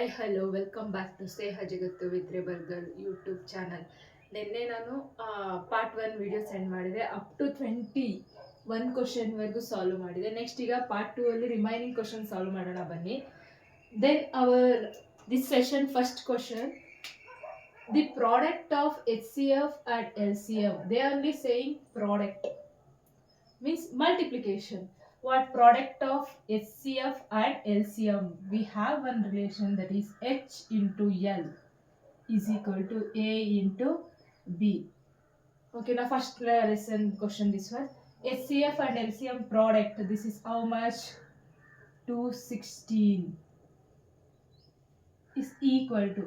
Hi hello welcome back to Sneha Jagattu with rebel girl YouTube channel. ನಿನ್ನೆ ನಾನು part 1 video send ಮಾಡಿದೆ. Up to 21 ಕ್ವಶನ್ವರೆಗೂ solve ಮಾಡಿದೆ. Next ಈಗ ಪಾರ್ಟ್ 2 ಅಲ್ಲಿ ರಿಮೈನಿಂಗ್ ಕ್ವಶನ್ ಸಾಲ್ವ್ ಮಾಡೋಣ ಬನ್ನಿ. Then our this session first question, the product of HCF and LCM. They are only saying product means multiplication. What product of HCF and LCM? We have one relation, that is H into L is equal to A into B. Okay, now first listen question this one. HCF and LCM product, this is how much? 216 is equal to,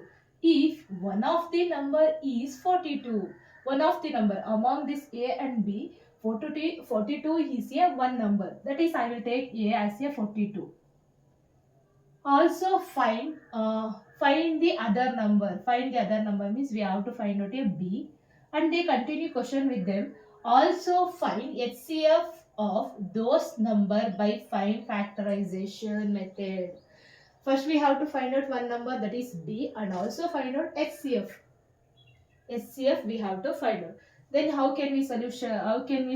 if one of the number is 42, one of the number among this A and B, 42 is a one number, that is I will take A as a 42. Also find the other number. Find the other number means we have to find out a B, and they continue question with them. Also find HCF of those number by find factorization method. First we have to find out one number, that is B, and also find out HCF. HCF we have to find out. Then how can we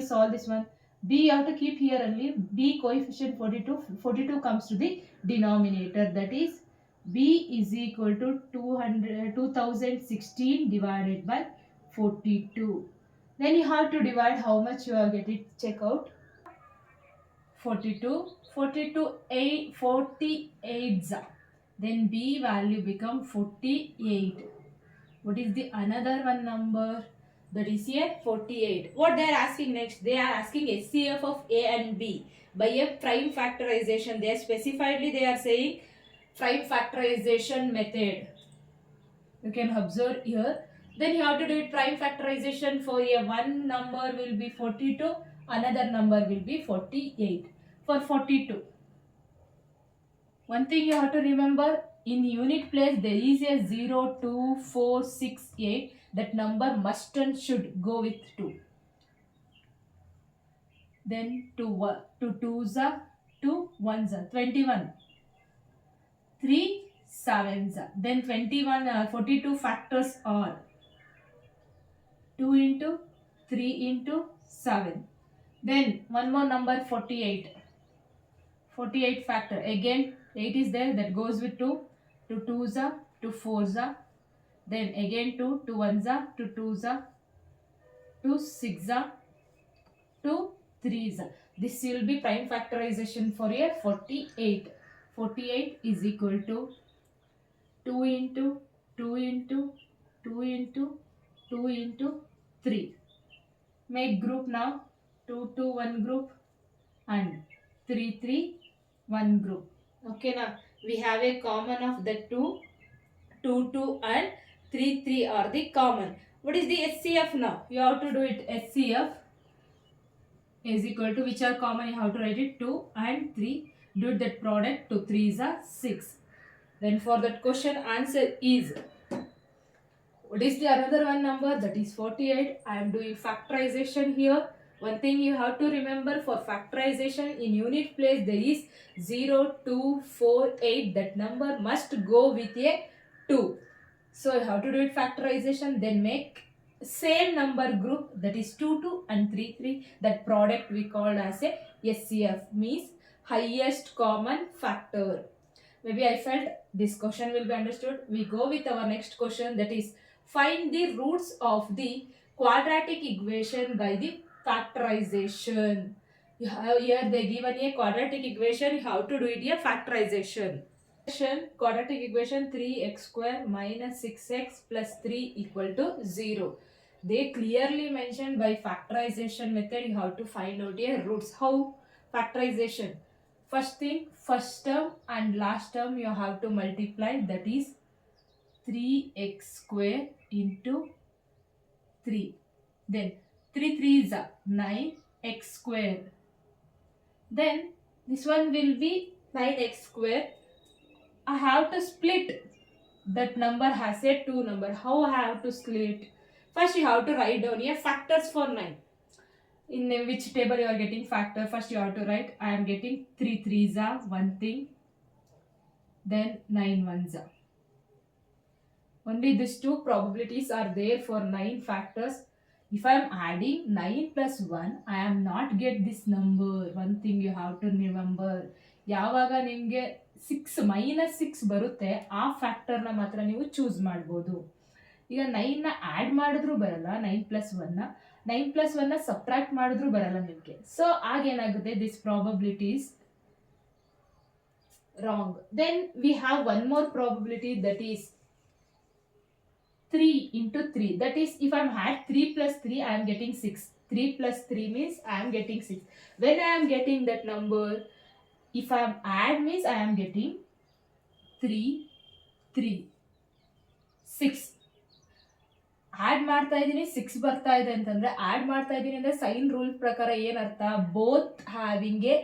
solve this one? B you have to keep here only. B coefficient 42. 42 comes to the denominator, that is B is equal to 2016 divided by 42. Then you have to divide how much you are getting. Check out 42 48. Then B value become 48. What is the another one number? That is here 48. What they are asking next? They are asking HCF of A and B by a prime factorization. They are specifiedly they are saying prime factorization method. You can observe here. Then you have to do it prime factorization. For a one number will be 42, another number will be 48. For 42, one thing you have to remember, in unit place there is a 0, 2, 4, 6, 8. That number must and should go with 2. Then 2 2s are 2 1s are 21. 3 7s are. Then 42 factors are 2 into 3 into 7. Then one more number 48. 48 factor. Again 8 is there, that goes with 2. 2 2s are, 2 4s are. Then again 2 2 1s are, 2 2s are, 2 6s are, 2 3s are. This will be prime factorization for a 48. 48 is equal to 2 into 2 into 2 into 2 into 3. Make group now. 2 2 1 group and 3 3 1 group. Okay, now we have a common of the 2 2 and 3 3 are the common. What is the HCF now? You have to do it. HCF is equal to, which are common, you have to write it 2 and 3. Do that product. 2 3s are 6. Then for that question answer is, what is the another one number? That is 48. I am doing factorization here. One thing you have to remember, for factorization in unit place there is 0, 2, 4, 8. That number must go with a 2. So you have to do it factorization. Then make same number group, that is 2 2 and 3 3. That product we called as a SCF, means highest common factor. Maybe I felt this question will be understood. We go with our next question, that is find the roots of the quadratic equation by the factorization. You have here they given a quadratic equation, you have to do it a factorization. Quadratic equation 3x square minus 6x plus 3 equal to 0. They clearly mentioned by factorization method you have to find out a roots. How? Factorization. First thing, first term and last term you have to multiply, that is 3x square into 3. Then 3 3s are 9x square. Then this one will be 9x square. I have to split. That number has a 2 number. How I have to split? First you have to write down here factors for 9. In which table you are getting factor, first you have to write, I am getting 3 3s are one thing, then 9 1s are. Only these two probabilities are there for 9 factors. If I am adding 9 plus 1, I am not get this number. One thing you have to remember. ಯಾವಾಗ ನಿಮಗೆ 6 minus 6 ಬರುತ್ತೆ ಆ ಫ್ಯಾಕ್ಟರ್ನ ಮಾತ್ರ ನೀವು choose ಮಾಡ್ಬೋದು. ಈಗ 9ನ add ಮಾಡಿದ್ರೂ ಬರಲ್ಲ, 9 ಪ್ಲಸ್ 1ನ 9 ಪ್ಲಸ್ 1ನ ಸಬ್ಟ್ರಾಕ್ಟ್ ಮಾಡಿದ್ರೂ ಬರಲ್ಲ ನಿಮಗೆ. ಸೊ ಆಗೇನಾಗುತ್ತೆ, this probabilities wrong. Then we have one more probability, that is 3 into 3. That is, if I am had 3 plus 3, I am getting 6. 3 plus 3 means I am getting 6. When I am getting that number, if I am add means I am getting 3, 3, 6. Add ಮಾಡ್ತಾ ಇದ್ದೀನಿ 6 ಬರ್ತಾ ಇದೆ ಅಂತಂದರೆ, add ಮಾಡ್ತಾ ಇದ್ದೀನಿ ಅಂದರೆ sign rule ಪ್ರಕಾರ ಏನರ್ಥ, both having a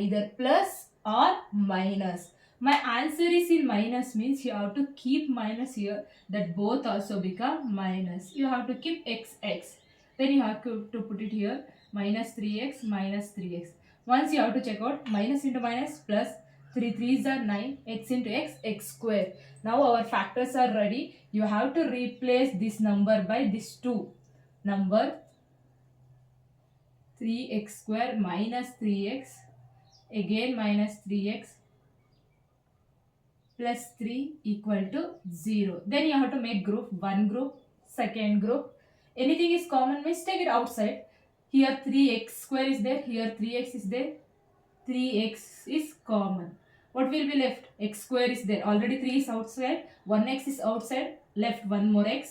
either plus or minus. My answer is in minus means you have to keep minus here, that both also become minus. You have to keep x. Then you have to put it here, minus 3x minus 3x. Once you have to check out, minus into minus plus 3 3s are 9, x into x, x square. Now our factors are ready. You have to replace this number by this 2 number, 3x square minus 3x, again minus 3x plus 3 equal to 0. Then you have to make group, one group, second group. Anything is common means take it outside. Here 3x square is there, here 3x is there, 3x is common. What will be left? X square is there, already 3 is outside, 1x is outside, left one more x.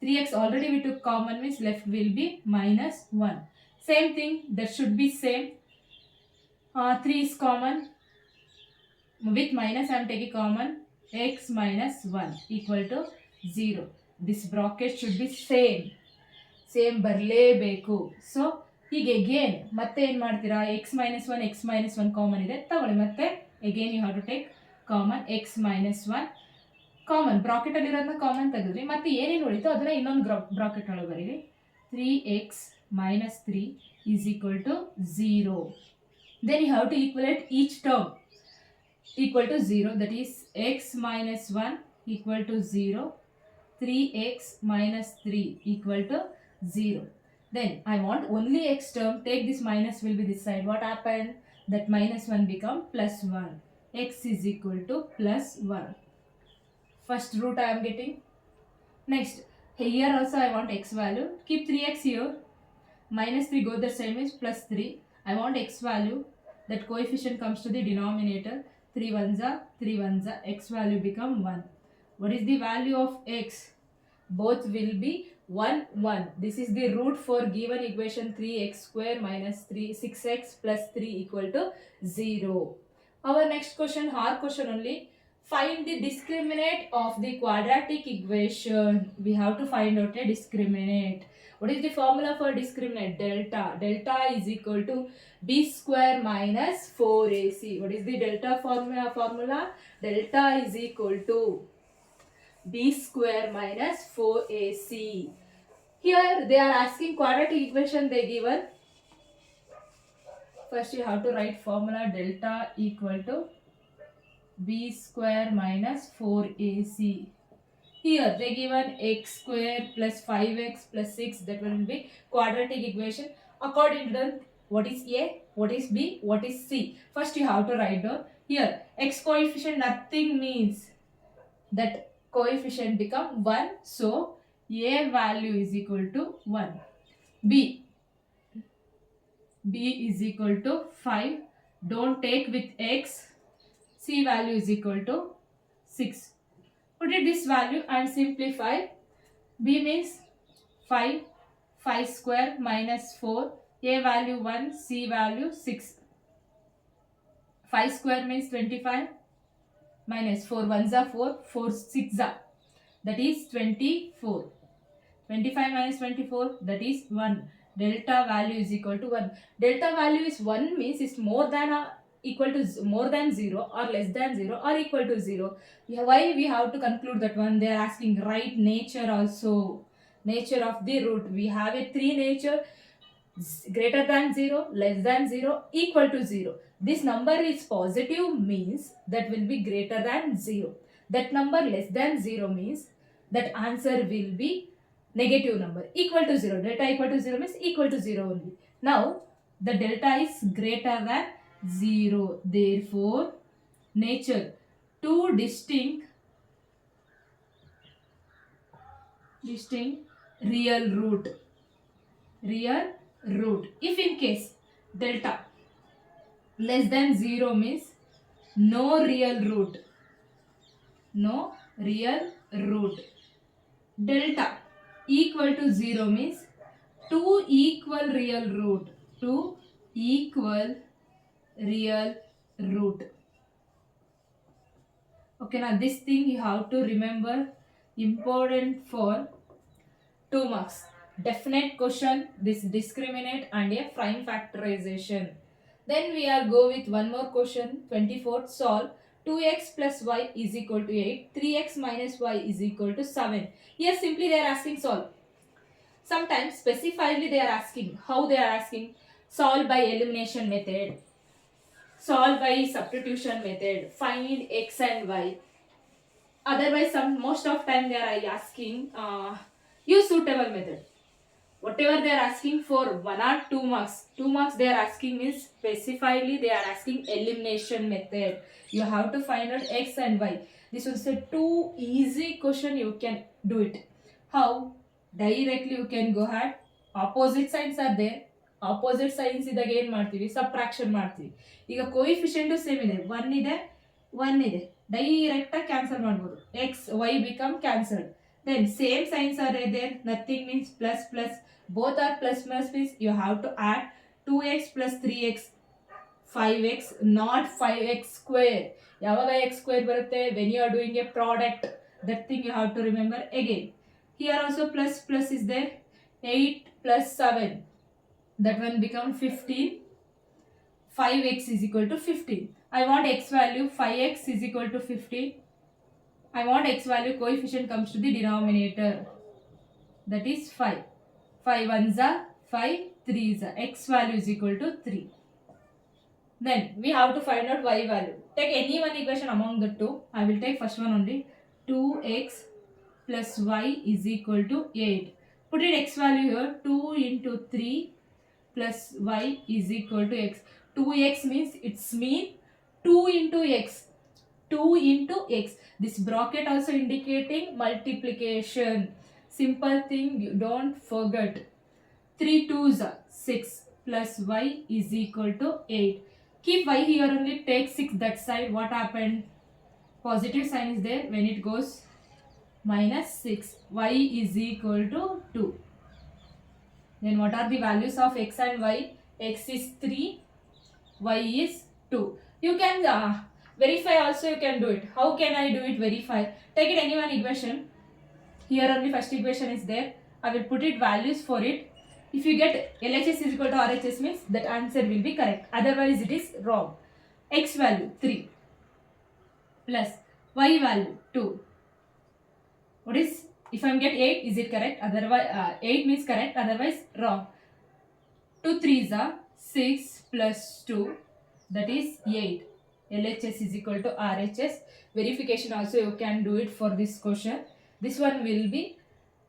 3x already we took common means left will be minus 1. Same thing, that should be same. 3 is common, with minus I am taking common, x minus 1 equal to 0. This bracket should be same ಬರಲೇಬೇಕು. So ಈಗ again ಮತ್ತೆ ಏನು ಮಾಡ್ತೀರಾ, X minus one common ಇದೆ ತಗೊಳ್ಳಿ, ಮತ್ತೆ again you have to take common x minus 1 common, ಬ್ರಾಕೆಟಲ್ಲಿರೋದನ್ನ common ತೆಗೆದ್ರಿ, ಮತ್ತೆ ಏನೇನು ಉಳಿತು ಅದನ್ನ ಇನ್ನೊಂದು ಬ್ರಾಕೆಟ್ ಒಳಗೆ ಬರೀರಿ. 3x minus 3 is equal to 0. Then you have to equate each term equal to 0, that is x minus 1 equal to 0, 3x minus 3 equal to 0. Then I want only x term, take this minus will be this side. What happened? That minus 1 become plus 1. X is equal to plus 1. First root I am getting. Next, here also I want x value. Keep 3x here. Minus 3 go the same is plus 3. I want x value. That coefficient comes to the denominator. 3 ones are 3 ones are, x value become 1. What is the value of x? Both will be 1 1. This is the root for given equation 3x square minus 6x plus 3 equal to 0. Our next question, hard question only. Find the discriminant of the quadratic equation. We have to find out a discriminant. What is the formula for discriminant? Delta. Delta is equal to b square minus 4ac. What is the delta formula? Delta is equal to b square minus 4ac. Here they are asking quadratic equation they given. First you have to write formula delta equal to b square minus 4ac. Here they given x square plus 5x plus 6, that will be quadratic equation. According to them, what is a, what is b, what is c? First you have to write down. Here x coefficient nothing means that coefficient become 1, so a value is equal to 1. b is equal to 5, don't take with x. C value is equal to 6. Put it this value and simplify. B means 5 square minus 4, a value 1, c value 6. 5 square means 25 minus 4 ones are 4, 4 6 are, that is 24. 25 minus 24, that is 1. Delta value is equal to 1. Delta value is 1 means it's more than equal to more than 0 or less than 0 or equal to 0. Why we have to conclude that one? They are asking write nature also. Nature of the root. We have a 3 nature: greater than 0, less than 0, equal to 0. This number is positive means that will be greater than 0. That number less than 0 means that answer will be negative number equal to 0. Delta equal to 0 means equal to 0 only. Now the delta is greater than 0, therefore nature two distinct real root. If in case delta less than 0 means no real root. Delta equal to 0 means two equal real root. Okay, now this thing you have to remember, important for 2 marks. Definite question, this discriminate and a prime factorization. Then we are go with one more question, 24th. Solve 2x plus y is equal to 8, 3x minus y is equal to 7. Here simply they are asking solve. Sometimes specifically they are asking, how they are asking? Solve by elimination method, solve by substitution method, find x and y. Otherwise most of time they are asking use suitable method. Whatever they are asking for 1 or 2 marks, 2 marks they are asking means specifically they are asking elimination method. You have to find out x and y. This was a too easy question, you can do it. How? Directly you can go ahead, opposite signs are there, opposite signs ಇದ್ದಾಗ ಏನು ಮಾಡ್ತೀವಿ, subtraction ಮಾಡ್ತೀವಿ. ಈಗ ಕೋಯಿಫಿಷಿಯೆಂಟು same ಇದೆ, 1 ಇದೆ, ಡೈರೆಕ್ಟಾಗಿ cancel ಮಾಡ್ಬೋದು. X Y become cancelled. Then same signs are there, nothing means plus plus, both are plus means you have to add 2x plus 3x, 5x, not 5x square. Yavaga x square barutte when you are doing a product, that thing you have to remember again. Here also plus is there, 8 plus 7, that one become 15. 5x is equal to 15. I want x value, 5x is equal to 15. I want x value coefficient comes to the denominator, that is 5. 5 ones are 5, 3s are, x value is equal to 3. Then we have to find out y value. Take any one equation among the two. I will take first one only. 2x plus y is equal to 8. Put it x value here, 2 into 3 plus y is equal to x. 2x means it's mean 2 into x. This bracket also indicating multiplication. Simple thing, you don't forget. 3 2s are 6 plus y is equal to 8. Keep y here only, take 6 that side. What happened? Positive sign is there. When it goes minus 6, y is equal to 2. Then what are the values of x and y? X is 3, y is 2. You can verify also, you can do it. How can I do it? Verify. Take it any one equation. Here only first equation is there. I will put it values for it. If you get LHS is equal to RHS means that answer will be correct. Otherwise it is wrong. X value 3 plus y value 2. What is, if I get 8, is it correct? Otherwise 8 means correct, otherwise wrong. 2 3s are 6 plus 2, that is 8. LHS is equal to RHS. Verification also you can do it for this question. This one will be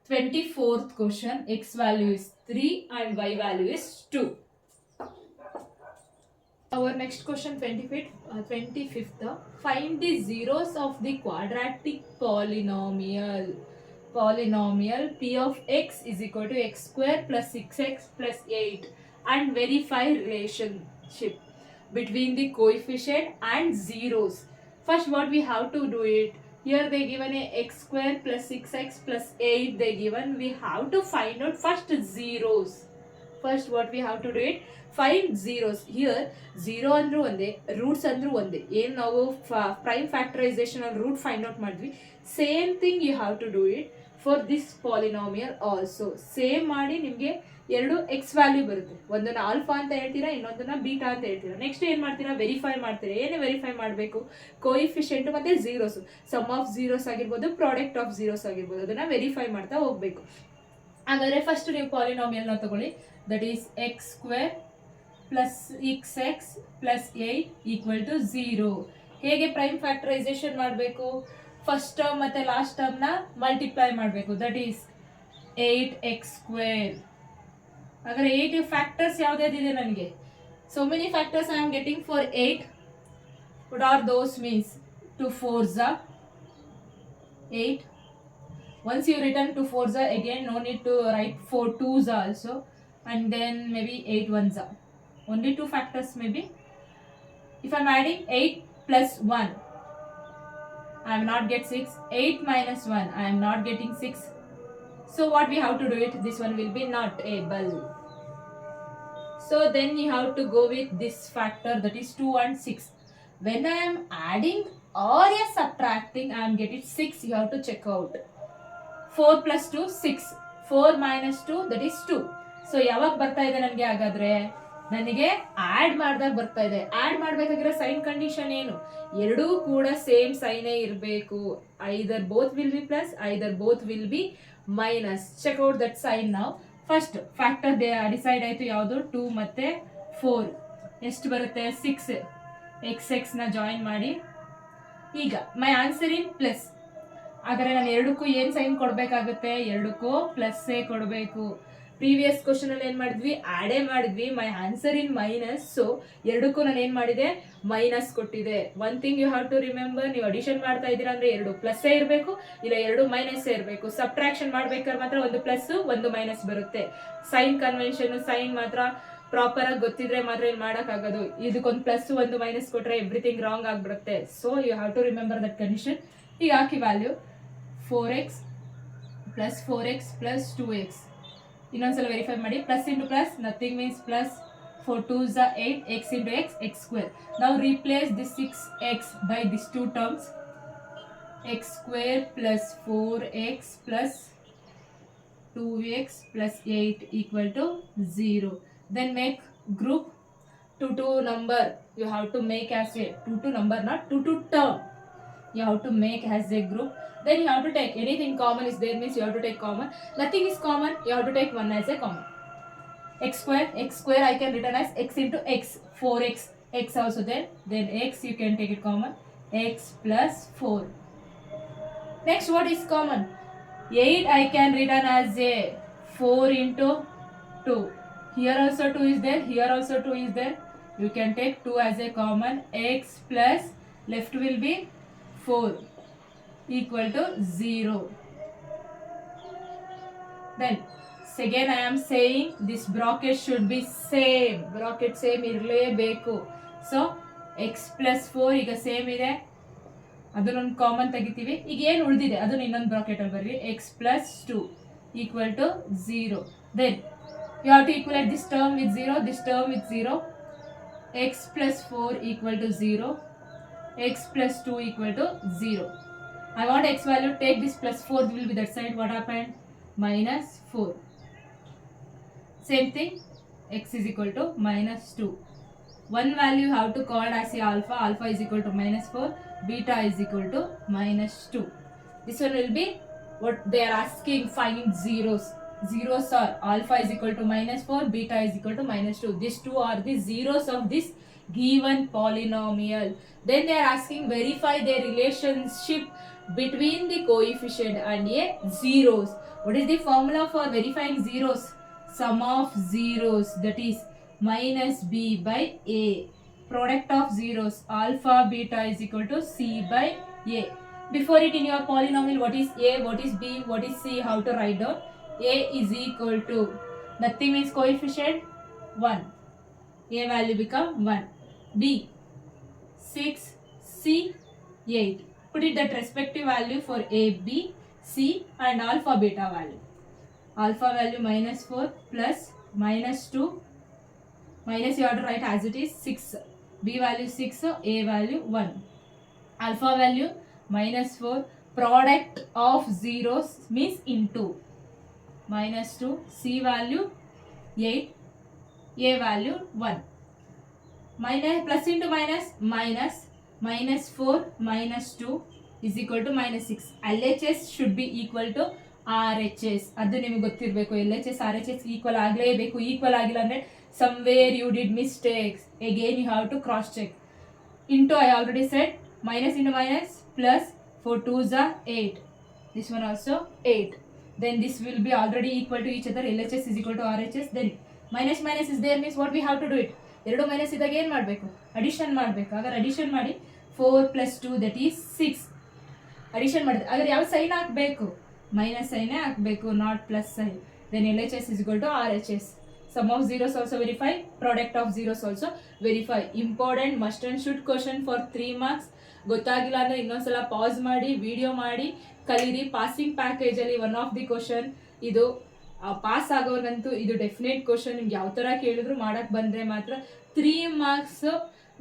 24th question. X value is 3 and y value is 2. Our next question, 25th. Find the zeros of the quadratic polynomial. P of x is equal to x square plus 6x plus 8 and verify relationship between the coefficient and zeros. First what we have to do it, here they given a x square plus 6x plus 8 they given, we have to find out first zeros. First what we have to do it, find zeros. Here 0 andru onde, roots andru onde. ಏನು ನಾವು prime factorization ಅಲ್ಲಿ root find out ಮಾಡಿದ್ವಿ, same thing you have to do it for this polynomial also. Same ಮಾಡಿ ನಿಮಗೆ ಎರಡು X value ಬರುತ್ತೆ. ಒಂದನ್ನು alpha ಅಂತ ಹೇಳ್ತೀರಾ, ಇನ್ನೊಂದನ್ನ ಬೀಟಾ ಅಂತ ಹೇಳ್ತೀರಾ. ನೆಕ್ಸ್ಟ್ ಏನು ಮಾಡ್ತೀರಾ, ವೆರಿಫೈ ಮಾಡ್ತೀರಾ. ಏನೇ ವೆರಿಫೈ ಮಾಡಬೇಕು, ಕೋಯಿಫಿಷಿಯೆಂಟ್ ಮತ್ತು ಝೀರೋಸ್, ಸಮ್ ಆಫ್ ಝೀರೋಸ್ ಆಗಿರ್ಬೋದು, ಪ್ರಾಡಕ್ಟ್ ಆಫ್ ಝೀರೋಸ್ ಆಗಿರ್ಬೋದು, ಅದನ್ನು ವೆರಿಫೈ ಮಾಡ್ತಾ ಹೋಗಬೇಕು. ಹಾಗಾದರೆ ಫಸ್ಟ್ ನೀವು ಪಾಲಿನಾಮಿಯಲ್ನ ತಗೊಳ್ಳಿ, that is X square plus 6x plus 8 equal to 0. ಹೇಗೆ ಪ್ರೈಮ್ ಫ್ಯಾಕ್ಟರೈಸೇಷನ್ ಮಾಡಬೇಕು, ಫಸ್ಟ್ ಟರ್ಮ್ ಮತ್ತು ಲಾಸ್ಟ್ ಟರ್ಮ್ನ ಮಲ್ಟಿಪ್ಲೈ ಮಾಡಬೇಕು. That is 8x². ಹಾಗಾದ್ರೆ 8 ಫ್ಯಾಕ್ಟರ್ಸ್ ಯಾವುದ್ಯಾವ್ದಿದೆ ನನಗೆ? So many factors I am getting for 8. What are those means? 2 4s are 8. Once you return 2 4s are, again no need to write 4 2s also, and then maybe 8 1s are. Only 2 factors maybe. If I am adding 8 plus 1, I am not get 6. 8 minus 1, I am not getting 6. So what we have to do it? This one will be not able. So then you have to go with this factor, that is 2 and 6. When I am adding or subtracting, I am getting 6. You have to check out. 4 plus 2 6. 4 minus 2, that is 2. So ಯಾವಾಗ ಬರ್ತಾ ಇದೆ ನನಗೆ? ಹಾಗಾದ್ರೆ ನನಗೆ add ಮಾಡಿದಾಗ ಬರ್ತಾ ಇದೆ. Add ಮಾಡಬೇಕಾಗಿರೋ sign condition ಏನು? ಎರಡೂ ಕೂಡ ಸೇಮ್ ಸೈನೇ ಇರಬೇಕು. Either both will be plus, either both will be minus. Check out that sign ನಾವು. ಫಸ್ಟ್ ಫ್ಯಾಕ್ಟರ್ ಡಿಸೈಡ್ ಆಯಿತು ಯಾವುದು? 2 ಮತ್ತು 4. ಎಷ್ಟು ಬರುತ್ತೆ? 6. x ನ ಜಾಯಿನ್ ಮಾಡಿ. ಈಗ ಮೈ ಆನ್ಸರ್ ಇನ್ ಪ್ಲಸ್. ಹಾಗಾದ್ರೆ ನಾನು ಎರಡಕ್ಕೂ ಏನು ಸೈನ್ ಕೊಡಬೇಕಾಗುತ್ತೆ? ಎರಡಕ್ಕೂ ಪ್ಲಸ್ಸೇ ಕೊಡಬೇಕು. ಪ್ರೀವಿಯಸ್ ಕ್ವಶನ್ ಅಲ್ಲಿ ಏನು ಮಾಡಿದ್ವಿ? ಆಡೇ ಮಾಡಿದ್ವಿ. My answer in minus. So ಎರಡಕ್ಕೂ ನಾನು ಏನು ಮಾಡಿದೆ? ಮೈನಸ್ ಕೊಟ್ಟಿದೆ. One thing you have to remember, ನೀವು ಅಡಿಷನ್ ಮಾಡ್ತಾ ಇದ್ದೀರಾ ಅಂದ್ರೆ ಎರಡು ಪ್ಲಸ್ಸೇ ಇರಬೇಕು, ಇಲ್ಲ ಎರಡು ಮೈನಸ್ಸೇ ಇರಬೇಕು. ಸಬ್ಟ್ರಾಕ್ಷನ್ ಮಾಡ್ಬೇಕಾದ್ರೆ ಮಾತ್ರ ಒಂದು ಪ್ಲಸ್ ಒಂದು ಮೈನಸ್ ಬರುತ್ತೆ. ಸೈನ್ ಕನ್ವೆನ್ಷನ್, ಸೈನ್ ಮಾತ್ರ ಪ್ರಾಪರ್ ಆಗಿ ಗೊತ್ತಿದ್ರೆ ಮಾತ್ರ ಏನು ಮಾಡೋಕ್ಕಾಗೋದು. ಇದಕ್ಕೊಂದು ಪ್ಲಸ್ ಒಂದು ಮೈನಸ್ ಕೊಟ್ರೆ ಎವ್ರಿಥಿಂಗ್ ರಾಂಗ್ ಆಗಿಬಿಡುತ್ತೆ. So you have to remember that condition. ಈಗ ಹಾಕಿ value 4x plus 4x plus 2x. ಇನ್ನೊಂದ್ಸಲ ವೆರಿಫೈ ಮಾಡಿ. Plus into plus nothing means plus. 4 2s are 8. x into x, x². Now replace this 6x by these two terms. x² plus 4x plus 2x plus 8 equal to 0. Then make group 2 number. You have to make as a 2 number, not 2 term. You have to make as a group. Then you have to take anything common is there, means you have to take common. Nothing is common, you have to take 1 as a common. x² I can written as x into x. 4x, x also there. Then x you can take it common. x plus 4. Next what is common? 8 I can written as a 4 into 2. Here also 2 is there, here also 2 is there. You can take 2 as a common. X plus left will be 4 equal to 0. Then again I am saying this bracket should be same. Bracket same ಇರಲೇಬೇಕು. So x plus 4 ಈಗ same ಇದೆ, ಅದನ್ನೊಂದು common ತೆಗಿತೀವಿ. ಈಗ ಏನು ಉಳಿದಿದೆ ಅದನ್ನ ಇನ್ನೊಂದು ಬ್ರಾಕೆಟ್ ಅಲ್ಲಿ ಬರ್ರಿ. x plus 2 equal to 0. Then you have to equalate this term with 0, this term with 0. x plus 4 equal to 0. x plus 2 equal to 0. I want x value, take this plus 4 will be that side. What happened? Minus 4. Same thing, x is equal to minus 2. One value you have to call as a alpha. Alpha is equal to minus 4. Beta is equal to minus 2. This one will be what they are asking, find zeros. Zeros are alpha is equal to minus 4, beta is equal to minus 2. These two are the zeros of this given polynomial. Then they are asking verify their relationship between the coefficient and a zeros. What is the formula for verifying zeros? Sum of zeros, that is minus b by a. Product of zeros alpha beta is equal to c by a. Before it in your polynomial, what is a, what is b, what is c, how to write down? A is equal to nothing means coefficient 1. A value become 1. B 6, C 8. Put it that respective value for A, B, C and alpha beta value. Alpha value minus 4 plus minus 2. Minus you have to write as it is 6. B value 6, A value 1. Alpha value minus 4. Product of zeros means into. Minus 2, C value 8, A value 1. Minus plus into minus, minus minus 4 minus 2 is equal to minus 6. LHS should be equal to RHS. ಅದು ನಿಮಗೆ ಗೊತ್ತಿರಬೇಕು. LHS RHS equal ಆಗಲೇಬೇಕು. Equal ಆಗಿಲ್ಲ ಅಂದರೆ somewhere you did mistakes. Again you have to cross check. Into I already said minus into minus plus 4 2s are 8. This one also 8. Then this will be already equal to each other. LHS is equal to RHS. Then minus minus is there means what we have to do it. ಎರಡು minus ಇದ್ದಾಗ ಏನು ಮಾಡಬೇಕು, addition ಮಾಡಬೇಕು. ಹಾಗಾದ್ರೆ addition ಮಾಡಿ 4 + 2 that is 6. Addition ಮಾಡಿದ್ರೆ ಹಾಗಾದ್ರೆ ಯಾವ ಸೈನ್ ಹಾಕಬೇಕು, ಮೈನಸ್ ಸೈನೇ ಹಾಕಬೇಕು, not plus sign. Then LHS is equal to RHS. Sum of zeros also verify, product of zeros also verify. Important must and should question for 3 marks. ಗೊತ್ತಾಗಿಲ್ಲ ಅಂದರೆ ಇನ್ನೊಂದ್ಸಲ pass ಮಾಡಿ ವಿಡಿಯೋ ಮಾಡಿ ಕಲೀರಿ. ಪಾಸಿಂಗ್ ಪ್ಯಾಕೇಜಲ್ಲಿ ಒನ್ ಆಫ್ ದಿ ಕ್ವಶನ್ ಇದು. Pass ಆಗೋರ್ಗಂತೂ ಇದು ಡೆಫಿನೇಟ್ ಕ್ವಶನ್. ನಿಮ್ಗೆ ಯಾವ ಥರ ಕೇಳಿದ್ರು ಮಾಡಕ್ಕೆ ಬಂದರೆ ಮಾತ್ರ 3 ಮಾರ್ಕ್ಸ್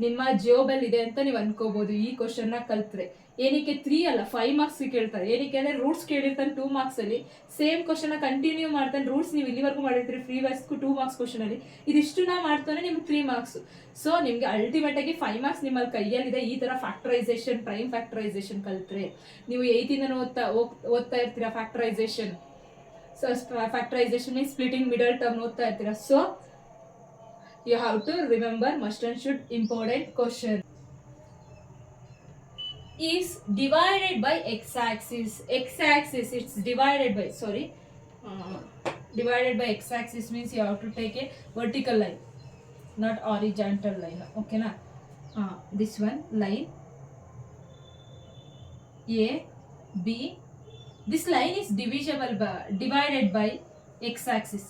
ನಿಮ್ಮ ಜೋಬಲ್ಲಿ ಇದೆ ಅಂತ ನೀವು ಅನ್ಕೋಬೋದು ಈ ಕ್ವಶನ್ನ ಕಲ್ತ್ರೆ. ಏನಕ್ಕೆ 3 ಅಲ್ಲ 5 ಮಾರ್ಕ್ಸ್ ಕೇಳ್ತಾರೆ. ಏನಕ್ಕೆ ಅಂದರೆ ರೂಟ್ಸ್ ಕೇಳಿರ್ತಾನೆ 2 ಮಾರ್ಕ್ಸಲ್ಲಿ, ಸೇಮ್ ಕ್ವಶನ್ನ ಕಂಟಿನ್ಯೂ ಮಾಡ್ತಾನೆ. ರೂಟ್ಸ್ ನೀವು ಇಲ್ಲಿವರೆಗೂ ಮಾಡಿರ್ತೀರಿ ಫ್ರೀ ವರ್ಸ್ಗೂ 2 ಮಾರ್ಕ್ಸ್ ಕ್ವಶನಲ್ಲಿ, ಇದಿಷ್ಟು ನಾ ಮಾಡ್ತಾನೆ ನಿಮ್ಗೆ 3 ಮಾರ್ಕ್ಸ್. ಸೊ ನಿಮಗೆ ಅಲ್ಟಿಮೇಟ್ ಆಗಿ 5 ಮಾರ್ಕ್ಸ್ ನಿಮ್ಮಲ್ಲಿ ಕೈಯಲ್ಲಿದೆ. ಈ ಥರ ಫ್ಯಾಕ್ಟರೈಸೇಷನ್, ಪ್ರೈಮ್ ಫ್ಯಾಕ್ಟರೈಸೇಷನ್ ಕಲ್ತ್ರೆ ನೀವು 8ಇಂದ ಓದ್ತಾ ಇರ್ತೀರಾ factorisation. So factorisation means splitting middle term ಓದ್ತಾ ಇರ್ತೀರಾ. So you have to remember must and should important question. Is divided by x-axis. X-axis it's divided by, divided by x-axis means you have to take a vertical line, not horizontal line. Okay na? This one line A B. This line is divisible by, divided by x-axis.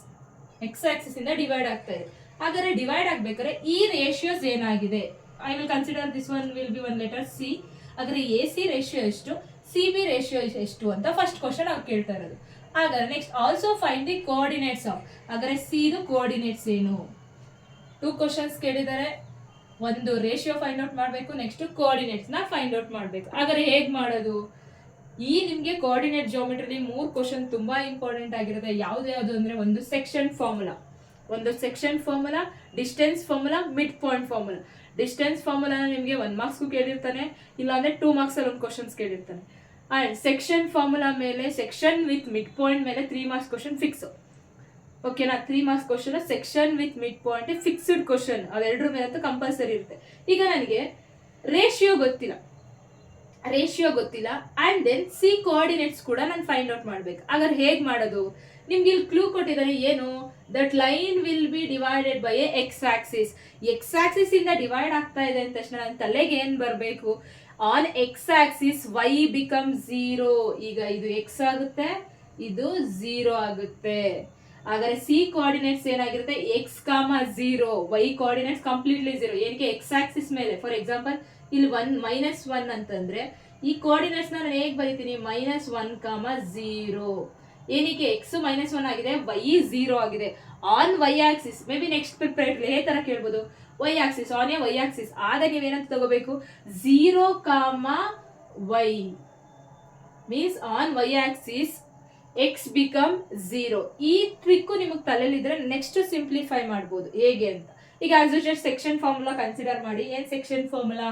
X-axis ಇಂದ divide ಆಗ್ತಾ ಇದೆ. ಹಾಗಾದ್ರೆ divide ಆಗ್ಬೇಕಾದ್ರೆ ಈ ratios ಏನಾಗಿದೆ, I will consider this one will B one letter C. ಹಾಗಾದ್ರೆ A C ratio ಎಷ್ಟು, C B ratio ಎಷ್ಟು ಅಂತ ಫಸ್ಟ್ ಕ್ವಶನ್ ಅವ್ರು ಕೇಳ್ತಾ ಇರೋದು. ಹಾಗಾದ್ರೆ next also find the coordinates of. ಹಾಗಾದ್ರೆ ಸಿ ಇದು ಕೋಆರ್ಡಿನೇಟ್ಸ್ ಏನು, 2 ಕ್ವಶನ್ಸ್ ಕೇಳಿದ್ದಾರೆ. ಒಂದು ರೇಷಿಯೋ ಫೈಂಡ್ ಔಟ್ ಮಾಡಬೇಕು, ನೆಕ್ಸ್ಟ್ ಕೋಆರ್ಡಿನೇಟ್ಸ್ ನ ಫೈಂಡ್ ಔಟ್ ಮಾಡಬೇಕು. ಹಾಗಾದ್ರೆ ಹೇಗೆ ಮಾಡೋದು, ಈ ನಿಮಗೆ ಕೋಆರ್ಡಿನೇಟ್ ಜಿಯೋಮೆಟ್ರಿಲಿ 3 ಕ್ವಶನ್ ತುಂಬಾ ಇಂಪಾರ್ಟೆಂಟ್ ಆಗಿರುತ್ತೆ. ಯಾವ್ದು ಅಂದ್ರೆ ಒಂದು section formula, distance formula, midpoint formula. Distance formula ನಿಮಗೆ 1 ಮಾರ್ಕ್ಸ್ಗೂ ಕೇಳಿರ್ತಾನೆ, ಇಲ್ಲಾಂದ್ರೆ 2 ಮಾರ್ಕ್ಸ್ ಅಲ್ಲಿ ಒಂದು ಕ್ವಶನ್ಸ್ ಕೇಳಿರ್ತಾನೆ. ಅಂಡ್ ಸೆಕ್ಷನ್ ಫಾರ್ಮುಲಾ ಮೇಲೆ, ಸೆಕ್ಷನ್ ವಿತ್ ಮಿಡ್ ಪಾಯಿಂಟ್ ಮೇಲೆ 3 ಮಾರ್ಕ್ಸ್ ಕ್ವಶನ್ ಫಿಕ್ಸ್. ಓಕೆನಾ, 3 marks question section with midpoint fixed question, ಅವೆರಡರ ಮೇಲೆ ಅಂತೂ ಕಂಪಲ್ಸರಿ ಇರುತ್ತೆ. ಈಗ ನನಗೆ ರೇಷಿಯೋ ಗೊತ್ತಿಲ್ಲ ಅಂಡ್ ದೆನ್ ಸಿ ಕೋಆರ್ಡಿನೇಟ್ಸ್ ಕೂಡ ನಾನು ಫೈಂಡ್ ಔಟ್ ಮಾಡ್ಬೇಕು. ಹಾಗಾದ್ರೆ ಹೇಗೆ ಮಾಡೋದು, ನಿಮ್ಗೆ ಇಲ್ಲಿ ಕ್ಲೂ ಕೊಟ್ಟಿದ್ದಾರೆ. ಏನು, that line will be divided by X axis. X axis ಇಂದ ಡಿವೈಡ್ ಆಗ್ತಾ ಇದೆ ಅಂದ ತಕ್ಷಣ ನನ್ನ ತಲೆಗೆ ಏನ್ ಬರಬೇಕು, on X axis Y become 0. ಈಗ ಇದು ಎಕ್ಸ್ ಆಗುತ್ತೆ, ಇದು 0 ಆಗುತ್ತೆ. ಹಾಗಾದ್ರೆ ಸಿ ಕೋಆರ್ಡಿನೇಟ್ಸ್ ಏನಾಗಿರುತ್ತೆ, ಎಕ್ಸ್ ಕಾಮ 0, ವೈ ಕೋಆರ್ಡಿನೇಟ್ಸ್ ಕಂಪ್ಲೀಟ್ಲಿ 0. ಏನಕ್ಕೆ, ಎಕ್ಸ್ ಆಕ್ಸಿಸ್ ಮೇಲೆ. ಫಾರ್ ಎಕ್ಸಾಂಪಲ್ ಇಲ್ಲಿ -1 ಅಂತಂದ್ರೆ ಈ ಕೋಆರ್ಡಿನೇಟ್ಸ್ ನಾನು ಹೇಗೆ ಬರೀತೀನಿ, -1, 0. ಏನಕ್ಕೆ, ಎಕ್ಸ್ -1 ಆಗಿದೆ, ವೈ 0 ಆಗಿದೆ. On Y axis, maybe next prepare ಈ ತರ ಕೇಳ್ಬೋದು, Y axis, on a Y axis. ಆಗ ನೀವೇನಂತ ತಗೋಬೇಕು, 0, Y means on Y axis X become 0. ಈ ಟ್ರಿಕ್ ನಿಮಗೆ ತಲೆಯಲ್ಲಿದ್ರೆ ನೆಕ್ಸ್ಟ್ ಸಿಂಪ್ಲಿಫೈ ಮಾಡ್ಬೋದು ಹೇಗೆ ಅಂತ. ಈಗ as usual section formula consider ಮಾಡಿ. ಏನ್ section formula,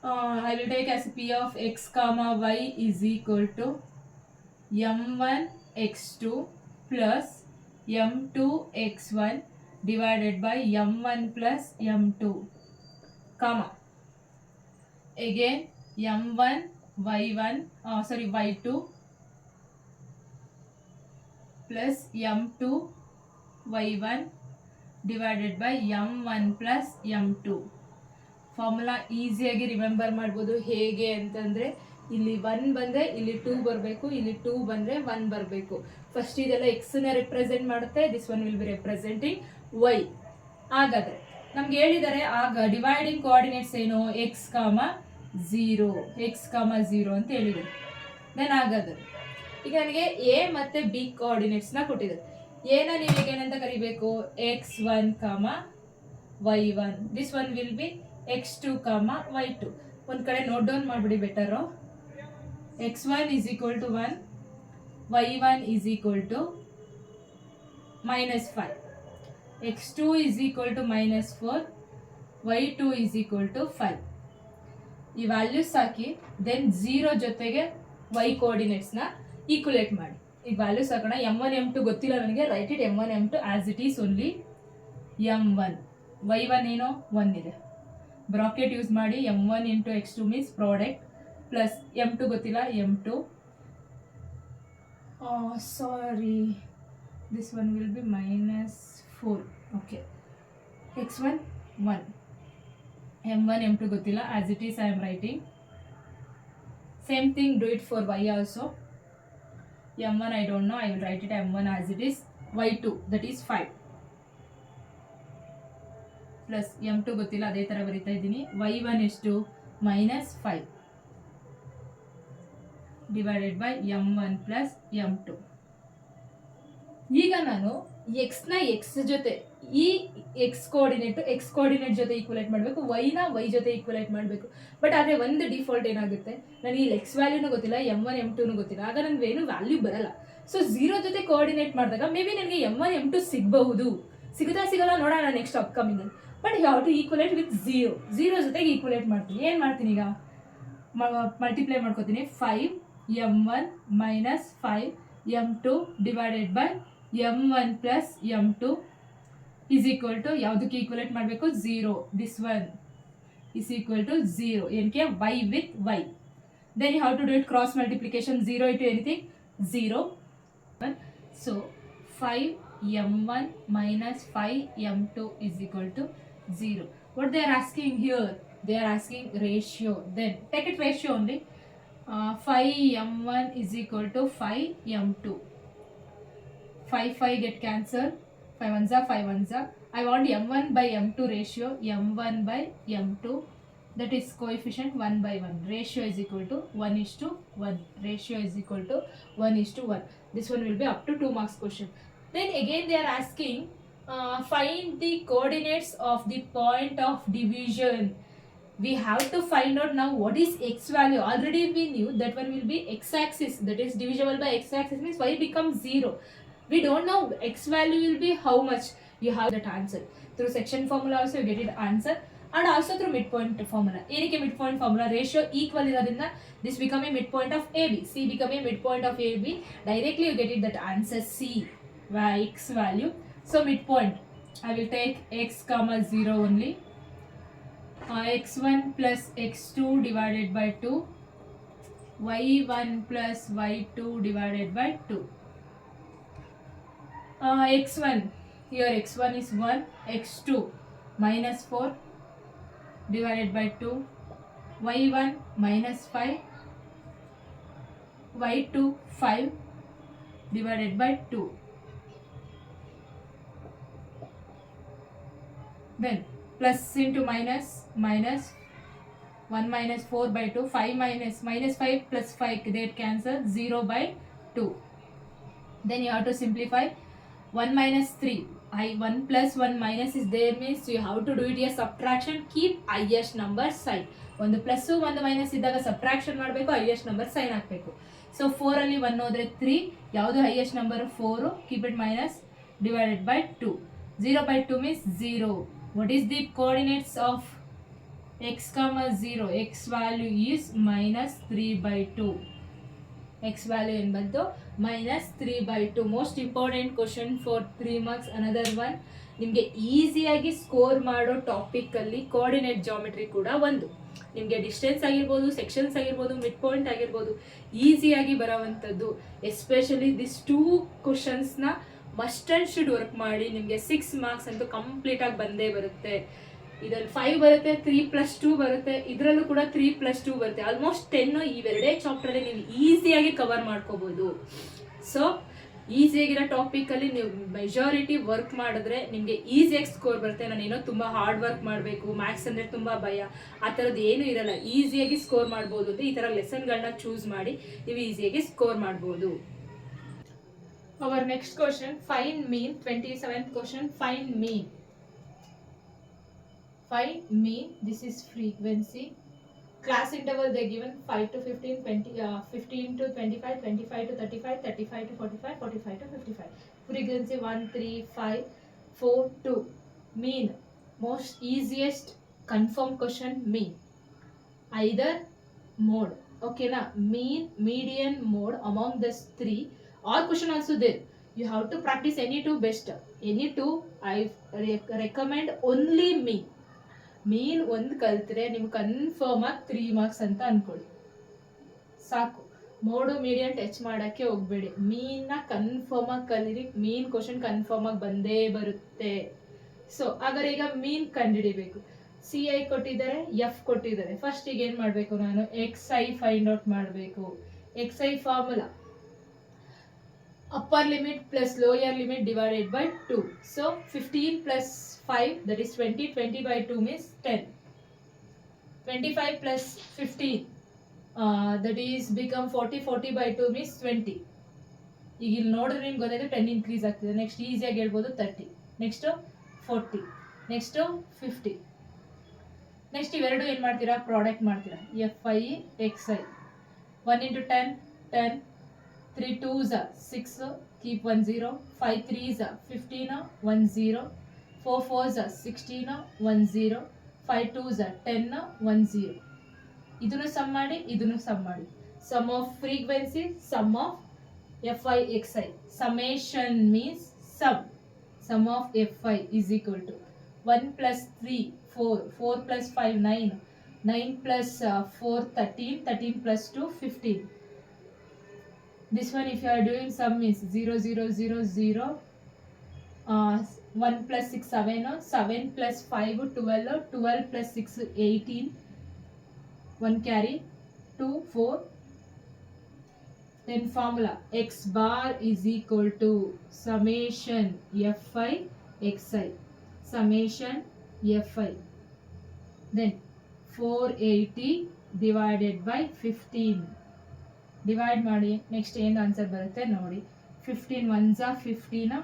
I will take as P of x comma y is equal to m1 x2 plus m2 x1 divided by m1 plus m2 comma again m1 y1 y2 plus m2 y1 divided by m1 plus m2. Formula ಈಸಿಯಾಗಿ remember ಮಾಡ್ಬೋದು. ಹೇಗೆ ಅಂತಂದರೆ ಇಲ್ಲಿ 1 ಬಂದರೆ ಇಲ್ಲಿ 2 ಬರಬೇಕು, ಇಲ್ಲಿ 2 ಬಂದರೆ 1 ಬರಬೇಕು. ಫಸ್ಟ್ ಇದೆಲ್ಲ ಎಕ್ಸ್ನ ರಿಪ್ರೆಸೆಂಟ್ ಮಾಡುತ್ತೆ, this one will be representing Y. ಹಾಗಾದರೆ ನಮ್ಗೆ ಹೇಳಿದ್ದಾರೆ ಆಗ ಡಿವೈಡಿಂಗ್ ಕೋಆರ್ಡಿನೇಟ್ಸ್ ಏನು, ಎಕ್ಸ್ ಕಾಮ 0 ಅಂತ ಹೇಳಿದ್ದಾರೆ. ದೆನ್ ಹಾಗಾದರೆ ಈಗ ನನಗೆ ಎ ಮತ್ತು ಬಿ ಕೋಆರ್ಡಿನೇಟ್ಸ್ನ ಕೊಟ್ಟಿದ್ದಾರೆ. ಎನ ನೀವು ಈಗ ಏನಂತ ಕರಿಬೇಕು, x1, y1. This one will B x2, y2. ಒಂದು ಕಡೆ ನೋಟ್ ಡೌನ್ ಮಾಡಿಬಿಡಿ better. x1 is equal to 1, y1 is equal to -5, x2 is equal to -4, y2 is equal to 5. ಈ ವ್ಯಾಲ್ಯೂಸ್ ಹಾಕಿ ದೆನ್ 0 ಜೊತೆಗೆ y ಕೋಆರ್ಡಿನೇಟ್ಸ್ನ ಈಕ್ಯುಲೇಟ್ ಮಾಡಿ. ಈಗ ವ್ಯಾಲ್ಯೂಸ್ ಹಾಕೋಣ. m1 m2 ಗೊತ್ತಿಲ್ಲ ನನಗೆ, right it m1 m2 as it is only m1. y1 ಏನೋ 1 ಇದೆ, bracket use ಮಾಡಿ m1 into x2 means product plus m2 ಗೊತ್ತಿಲ್ಲ m2 sorry this one will be -4 okay x1 1 m1 m2 ಗೊತ್ತಿಲ್ಲ as it is I am writing same thing do it for y also m1 I don't know I will write it m1 as it is y2 that is 5 plus m2 ಗೊತ್ತಿಲ್ಲ ಅದೇ ತರ ಬರಿತಾ ಇದ್ದೀನಿ y1 ಎಷ್ಟು -5 divided by m1 plus m2 ಈಗ ನಾನು x ನ x ಜೊತೆ ಈ x ಕೋಆರ್ಡಿನೇಟ್ ಜೊತೆ ಈಕ್ವಲೇಟ್ ಮಾಡಬೇಕು y ನ y ಜೊತೆ ಈಕ್ವಲೇಟ್ ಮಾಡಬೇಕು ಬಟ್ ಆದರೆ ಒಂದು ಡಿಫಾಲ್ಟ್ ಏನಾಗುತ್ತೆ ನನಗೆ ಇಲ್ಲಿ x ವ್ಯಾಲ್ಯೂನೂ ಗೊತ್ತಿಲ್ಲ m1 m2 ಗೊತ್ತಿಲ್ಲ ಆಗ ನನಗೆ ಏನು ವ್ಯಾಲ್ಯೂ ಬರಲ್ಲ ಸೊ 0 ಜೊತೆ ಕೋಆರ್ಡಿನೇಟ್ ಮಾಡಿದಾಗ ಮೇ ಬಿ ನನಗೆ m1 m2 ಸಿಗಬಹುದು ಸಿಗಲ್ಲ ನೋಡೋಣ ನೆಕ್ಸ್ಟ್ ಅಪ್ಕಮಿಂಗ್ ಅಲ್ಲಿ but you have to equate with 0 ಜೊತೆಗೆ ಈಕ್ವಲೇಟ್ ಮಾಡ್ತೀನಿ ಏನು ಮಾಡ್ತೀನಿ ಈಗ ಮಲ್ಟಿಪ್ಲೈ ಮಾಡ್ಕೋತೀನಿ 5 m1 minus 5 m2 divided by m1 plus m2 is equal to ಯಾವುದಕ್ಕೆ ಈಕ್ವಲೇಟ್ ಮಾಡಬೇಕು 0 this one is equal to 0 ಏನಕ್ಕೆ y with y then you have to do it cross multiplication 0 into anything 0 so 5 m1 minus 5 m2 is equal to 0 what they are asking here they are asking ratio then take it ratio only 5 m1 is equal to 5 m2 5 get cancelled 5 ones are 5 ones are I want m1 by m2 ratio m1 by m2 that is coefficient 1 by 1 ratio is equal to 1:1 ratio is equal to 1:1 this one will be up to 2 marks question then again they are asking find the coordinates of the point of division we have to find out now what is x value already we knew that one will be x axis that is divisible by x axis means y becomes 0 we don't know x value will be how much you have that answer through section formula also you get it answer and also through midpoint formula ಏನಕ್ಕೆ midpoint formula ratio equal ಇರೋದ್ರಿಂದ this become a midpoint of AB C become a midpoint of AB directly you get it that answer C x value so midpoint I will take x comma 0 only x1 plus x2 divided by 2 y1 plus y2 divided by 2 x1 here x1 is 1 x2 minus 4 divided by 2 y1 minus 5 y2 5 divided by 2 then plus into minus 1 minus 4 by 2 5 minus 5 plus 5 they cancel 0 by 2 then you have to simplify 1 minus 3 1 plus 1 minus is there means you have to do it a subtraction keep highest number sign ಒಂದು plus ಒಂದು minus ಇದ್ದಾಗ subtraction ಮಾಡಬೇಕು highest number sign ಹಾಕಬೇಕು so 4 ಅಲ್ಲಿ 1 ಹೋದ್ರೆ 3 ಯಾವುದು highest number 4 keep it minus divided by 2 0 by 2 means 0 what is the coordinates of x comma 0 x value is minus 3 by 2 x value ಏನು ಬಂತು minus 3 by 2 most important question for 3 marks another one ನಿಮಗೆ ಈಸಿಯಾಗಿ score ಮಾಡೋ ಟಾಪಿಕಲ್ಲಿ coordinate geometry ಕೂಡ ಒಂದು ನಿಮಗೆ distance ಆಗಿರ್ಬೋದು sections ಆಗಿರ್ಬೋದು ಮಿಡ್ ಪಾಯಿಂಟ್ ಆಗಿರ್ಬೋದು ಈಸಿಯಾಗಿ ಬರೋವಂಥದ್ದು ಎಸ್ಪೆಷಲಿ ದಿಸ್ 2 ಕ್ವಶನ್ಸ್ನ ಮಸ್ಟ್ ಆ್ಯಂಡ್ ಶುಡ್ ವರ್ಕ್ ಮಾಡಿ ನಿಮಗೆ 6 ಮಾರ್ಕ್ಸ್ ಅಂತೂ ಕಂಪ್ಲೀಟಾಗಿ ಬಂದೇ ಬರುತ್ತೆ ಇದರಲ್ಲಿ 5 ಬರುತ್ತೆ 3+2 ಬರುತ್ತೆ ಇದರಲ್ಲೂ ಕೂಡ 3+2 ಬರುತ್ತೆ ಆಲ್ಮೋಸ್ಟ್ 10 ಇವೆರಡೇ ಚಾಪ್ಟರಲ್ಲಿ ನೀವು ಈಸಿಯಾಗಿ ಕವರ್ ಮಾಡ್ಕೋಬೋದು ಸೊ ಈಸಿಯಾಗಿರೋ ಟಾಪಿಕಲ್ಲಿ ನೀವು ಮೆಜಾರಿಟಿ ವರ್ಕ್ ಮಾಡಿದ್ರೆ ನಿಮಗೆ ಈಸಿಯಾಗಿ ಸ್ಕೋರ್ ಬರುತ್ತೆ ನಾನೇನೋ ತುಂಬ ಹಾರ್ಡ್ ವರ್ಕ್ ಮಾಡಬೇಕು ಮ್ಯಾಥ್ಸ್ ಅಂದರೆ ತುಂಬ ಭಯ ಆ ಥರದ್ದು ಏನೂ ಇರಲ್ಲ ಈಸಿಯಾಗಿ ಸ್ಕೋರ್ ಮಾಡ್ಬೋದು ಅಂತ ಈ ಥರ ಲೆಸನ್ಗಳನ್ನ ಚೂಸ್ ಮಾಡಿ ನೀವು ಈಸಿಯಾಗಿ ಸ್ಕೋರ್ ಮಾಡ್ಬೋದು hour next question fine mean 27th question find mean this is frequency class interval they given 5 to 15 20 15 to 25 25 to 35 35 to 45 45 to 55 frequency 1 3 5 4 2 mean most easiest confirm question mean either mode okay na mean median mode among these three or question also there you have to practice any two best any two I recommend only mean ಒಂದು ಕಲ್ತ್ರೆ ನಿಮ್ಗೆ confirm ಆಗಿ 3 marks ಅಂತ ಅನ್ಕೊಳ್ಳಿ ಸಾಕು. Mode medium touch ಮಾಡೋಕ್ಕೆ ಹೋಗ್ಬೇಡಿ. ಮೀನ್ನ ಕನ್ಫರ್ಮ್ ಆಗಿ ಕಲೀರಿ. ಮೀನ್ ಕ್ವಶನ್ ಕನ್ಫರ್ಮ್ ಆಗಿ ಬಂದೇ ಬರುತ್ತೆ. ಸೊ ಹಾಗಾದ್ರೆ ಈಗ ಮೀನ್ ಕಂಡುಹಿಡಿಬೇಕು. ಸಿ ಐ ಕೊಟ್ಟಿದ್ದಾರೆ, ಎಫ್ ಕೊಟ್ಟಿದ್ದಾರೆ. ಫಸ್ಟ್ ಈಗ ಏನು ಮಾಡಬೇಕು, ನಾನು ಎಕ್ಸ್ ಐ ಫೈಂಡ್ ಔಟ್ ಮಾಡಬೇಕು. X I formula upper limit plus lower limit divided by 2. So 15 plus 5, that is 20. 20 by 2 means 10. 25 plus 15, that is become 40. 40 by 2 means 20. ಈಗ ಇಲ್ಲಿ ನೋಡಿದ್ರೆ ನಿಮ್ಗೆ ಗೊತ್ತಾಯ್ತು 10 ಇನ್ಕ್ರೀಸ್ ಆಗ್ತದೆ. ನೆಕ್ಸ್ಟ್ ಈಸಿಯಾಗಿ ಹೇಳ್ಬೋದು 30. ನೆಕ್ಸ್ಟ್ 40. ನೆಕ್ಸ್ಟ್ 50. ನೆಕ್ಸ್ಟ್ ಇವೆರಡು ಏನು ಮಾಡ್ತೀರಾ, ಪ್ರಾಡಕ್ಟ್ ಮಾಡ್ತೀರಾ. F I X I. 1 into 10 10. 3 2s are 6, keep 1 0. 5 3s are 15, 1 0. 4 4s are 16, 1 0. 5 2s are 10, 1 0. ಇದನ್ನು ಸಮ್ ಮಾಡಿ, ಇದನ್ನು ಸಮ್ ಮಾಡಿ. Sum of frequency, sum of F I X I. Summation means sum. Sum of F I is equal to 1 plus 3 4, 4 plus 5 9, 9 plus 4 13, 13 plus 2 15. This one if you are doing sum is 0 0 0 0. 1 plus 6 7, 7 plus 5 12, 12 plus 6 18. 1 carry 2 4. Then formula x bar is equal to summation fi xi. Summation fi. Then 480 divided by 15. Divide ಮಾಡಿ. Next ಏನು answer ಬರುತ್ತೆ ನೋಡಿ. 15 1s are 15,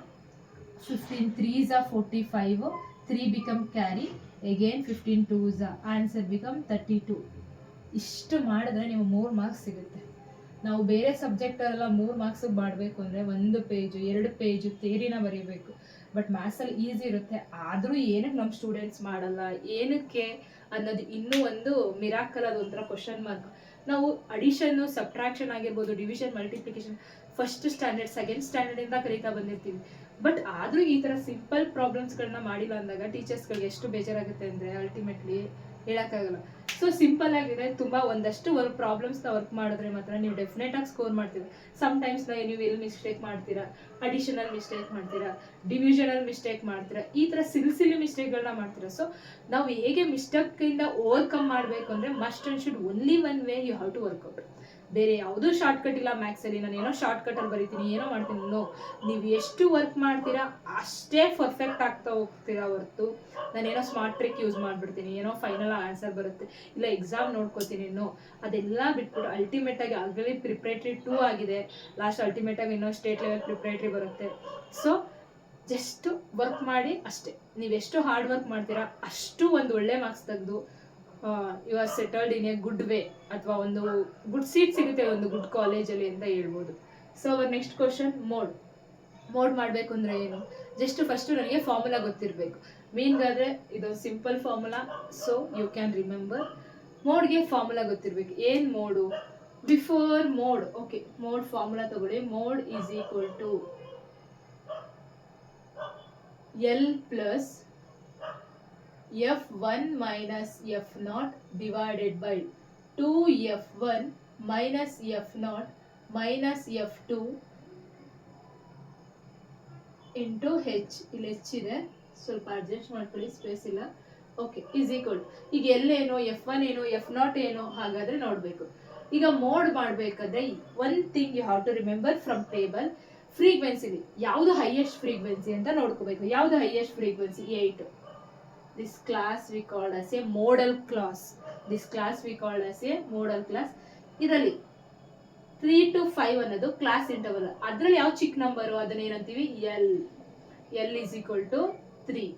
15 3s are 45, 3 become carry, again 15 2s are, answer become 32. ಇಷ್ಟು ಮಾಡಿದ್ರೆ ನೀವು 3 marks ಸಿಗುತ್ತೆ. ನಾವು ಬೇರೆ ಸಬ್ಜೆಕ್ಟಲ್ಲೆಲ್ಲ 3 ಮಾರ್ಕ್ಸಿಗೆ ಮಾಡಬೇಕು ಅಂದರೆ 1 ಪೇಜು 2 ಪೇಜು ಥಿಯರಿನ ಬರೀಬೇಕು. ಬಟ್ ಮ್ಯಾಥ್ಸಲ್ಲಿ ಈಸಿ ಇರುತ್ತೆ. ಆದರೂ ಏನಕ್ಕೆ ನಮ್ಮ ಸ್ಟೂಡೆಂಟ್ಸ್ ಮಾಡಲ್ಲ, ಏನಕ್ಕೆ ಅನ್ನೋದು ಇನ್ನೂ ಒಂದು ಮಿರಾಕಲ್. ಅದು ಒಂಥರ ಕ್ವಶನ್ ಮಾರ್ಕ್. ನಾವು ಅಡಿಷನ್ನು ಸಬ್ಟ್ರಾಕ್ಷನ್ ಆಗಿರ್ಬೋದು, division multiplication first standard second ಸ್ಟ್ಯಾಂಡರ್ಡಿಂದ ಕಲಿತಾ ಬಂದಿರ್ತೀವಿ. ಬಟ್ ಆದರೂ ಈ ಥರ ಸಿಂಪಲ್ ಪ್ರಾಬ್ಲಮ್ಸ್ಗಳನ್ನ ಮಾಡಿಲ್ಲ ಅಂದಾಗ ಟೀಚರ್ಸ್ಗಳಿಗೆ ಎಷ್ಟು ಬೇಜಾರಾಗುತ್ತೆ ಅಂದರೆ ಅಲ್ಟಿಮೇಟ್ಲಿ ಹೇಳೋಕ್ಕಾಗಲ್ಲ. ಸೊ ಸಿಂಪಲ್ ಆಗಿದೆ. ತುಂಬ ಒಂದಷ್ಟು ಪ್ರಾಬ್ಲಮ್ಸ್ನ ವರ್ಕ್ ಮಾಡಿದ್ರೆ ಮಾತ್ರ ನೀವು ಡೆಫಿನೆಟಾಗಿ ಸ್ಕೋರ್ ಮಾಡ್ತೀರಾ. ಸಮ್ಟೈಮ್ಸ್ ನೀವು ಎಲ್ಲಿ ಮಿಸ್ಟೇಕ್ ಮಾಡ್ತೀರಾ, ಅಡಿಷನಲ್ ಮಿಸ್ಟೇಕ್ ಮಾಡ್ತೀರಾ, ಡಿವಿಷನಲ್ ಮಿಸ್ಟೇಕ್ ಮಾಡ್ತೀರಾ, ಈ ಥರ ಸಿಲಿ ಮಿಸ್ಟೇಕ್ಗಳನ್ನ ಮಾಡ್ತೀರಾ. ಸೊ ನಾವು ಹೇಗೆ ಮಿಸ್ಟೇಕಿಂದ ಓವರ್ಕಮ್ ಮಾಡಬೇಕು ಅಂದರೆ must and should only one way you have to work out. ಬೇರೆ ಯಾವುದೂ ಶಾರ್ಟ್ಕಟ್ ಇಲ್ಲ ಮ್ಯಾಥ್ಸಲ್ಲಿ. ನಾನು ಏನೋ ಶಾರ್ಟ್ಕಟಲ್ಲಿ ಬರೀತೀನಿ, ಏನೋ ಮಾಡ್ತೀನಿ. ನೋ, ನೀವು ಎಷ್ಟು ವರ್ಕ್ ಮಾಡ್ತೀರಾ ಅಷ್ಟೇ ಪರ್ಫೆಕ್ಟ್ ಆಗ್ತಾ ಹೋಗ್ತೀರಾ ಹೊರತು ನಾನೇನೋ ಸ್ಮಾರ್ಟ್ ಟ್ರಿಕ್ ಯೂಸ್ ಮಾಡಿಬಿಡ್ತೀನಿ, ಏನೋ ಫೈನಲ್ ಆನ್ಸರ್ ಬರುತ್ತೆ, ಇಲ್ಲ ಎಕ್ಸಾಮ್ ನೋಡ್ಕೋತೀನಿ. ನೋ, ಅದೆಲ್ಲ ಬಿಟ್ಬಿಟ್ಟು ಅಲ್ಟಿಮೇಟಾಗಿ ಆಗಲೇ ಪ್ರಿಪ್ರೇಟ್ರಿ 2 ಆಗಿದೆ. ಲಾಸ್ಟ್ ಅಲ್ಟಿಮೇಟಾಗಿ ಇನ್ನೂ ಸ್ಟೇಟ್ ಲೆವೆಲ್ ಪ್ರಿಪ್ರೇಟ್ರಿ ಬರುತ್ತೆ. ಸೊ ಜಸ್ಟ್ ವರ್ಕ್ ಮಾಡಿ ಅಷ್ಟೇ. ನೀವೆಷ್ಟು ಹಾರ್ಡ್ ವರ್ಕ್ ಮಾಡ್ತೀರಾ ಅಷ್ಟು ಒಂದು ಒಳ್ಳೆ ಮಾರ್ಕ್ಸ್ ತೆಗೆದು you are settled in a good way, ಅಥವಾ ಒಂದು ಗುಡ್ ಸೀಟ್ ಸಿಗುತ್ತೆ ಒಂದು ಗುಡ್ ಕಾಲೇಜಲ್ಲಿ ಅಂತ ಹೇಳ್ಬೋದು. So our next question, mode ಮಾಡಬೇಕು ಅಂದರೆ ಏನು? ಜಸ್ಟ್ ಫಸ್ಟು ನನಗೆ ಫಾರ್ಮುಲಾ ಗೊತ್ತಿರಬೇಕು. ಮೀನ್ಗಾದರೆ ಇದು simple formula, so you can remember. ಮೋಡ್ಗೆ ಫಾರ್ಮುಲಾ ಗೊತ್ತಿರಬೇಕು. ಏನು mode? Before mode, okay, mode formula ತಗೊಳ್ಳಿ. Mode is equal to L plus F1 minus F0 divided by 2F1 minus F0 minus F2 into H. ಇಲ್ಲಿ H ಇದೆ, ಸ್ವಲ್ಪ adjust ಮಾಡ್ಕೊಳ್ಳಿ, space ಇಲ್ಲ. Okay, is equal. ಈಗ ಎಲ್ಲೇನೋ F1 ಏನೋ F0 ಏನೋ ಹಾಗಾದರೆ ನೋಡಬೇಕು. ಈಗ ಮೋಡ್ ಮಾಡಬೇಕಾದ್ರೆ one thing you have to remember from table. ಫ್ರೀಕ್ವೆನ್ಸಿಲಿ ಯಾವುದು ಹೈಯೆಸ್ಟ್ ಫ್ರೀಕ್ವೆನ್ಸಿ ಅಂತ ನೋಡ್ಕೋಬೇಕು. ಯಾವುದು highest frequency? 8. This class we called as a modal class. ಇದರಲ್ಲಿ 3 to 5 ಅನ್ನೋದು ಕ್ಲಾಸ್ ಇಂಟರ್ವಲ್. ಅದರಲ್ಲಿ ಯಾವ ಚಿಕ್ಕ ನಂಬರು ಅದನ್ನ ಏನಂತೀವಿ? L is equal to 3.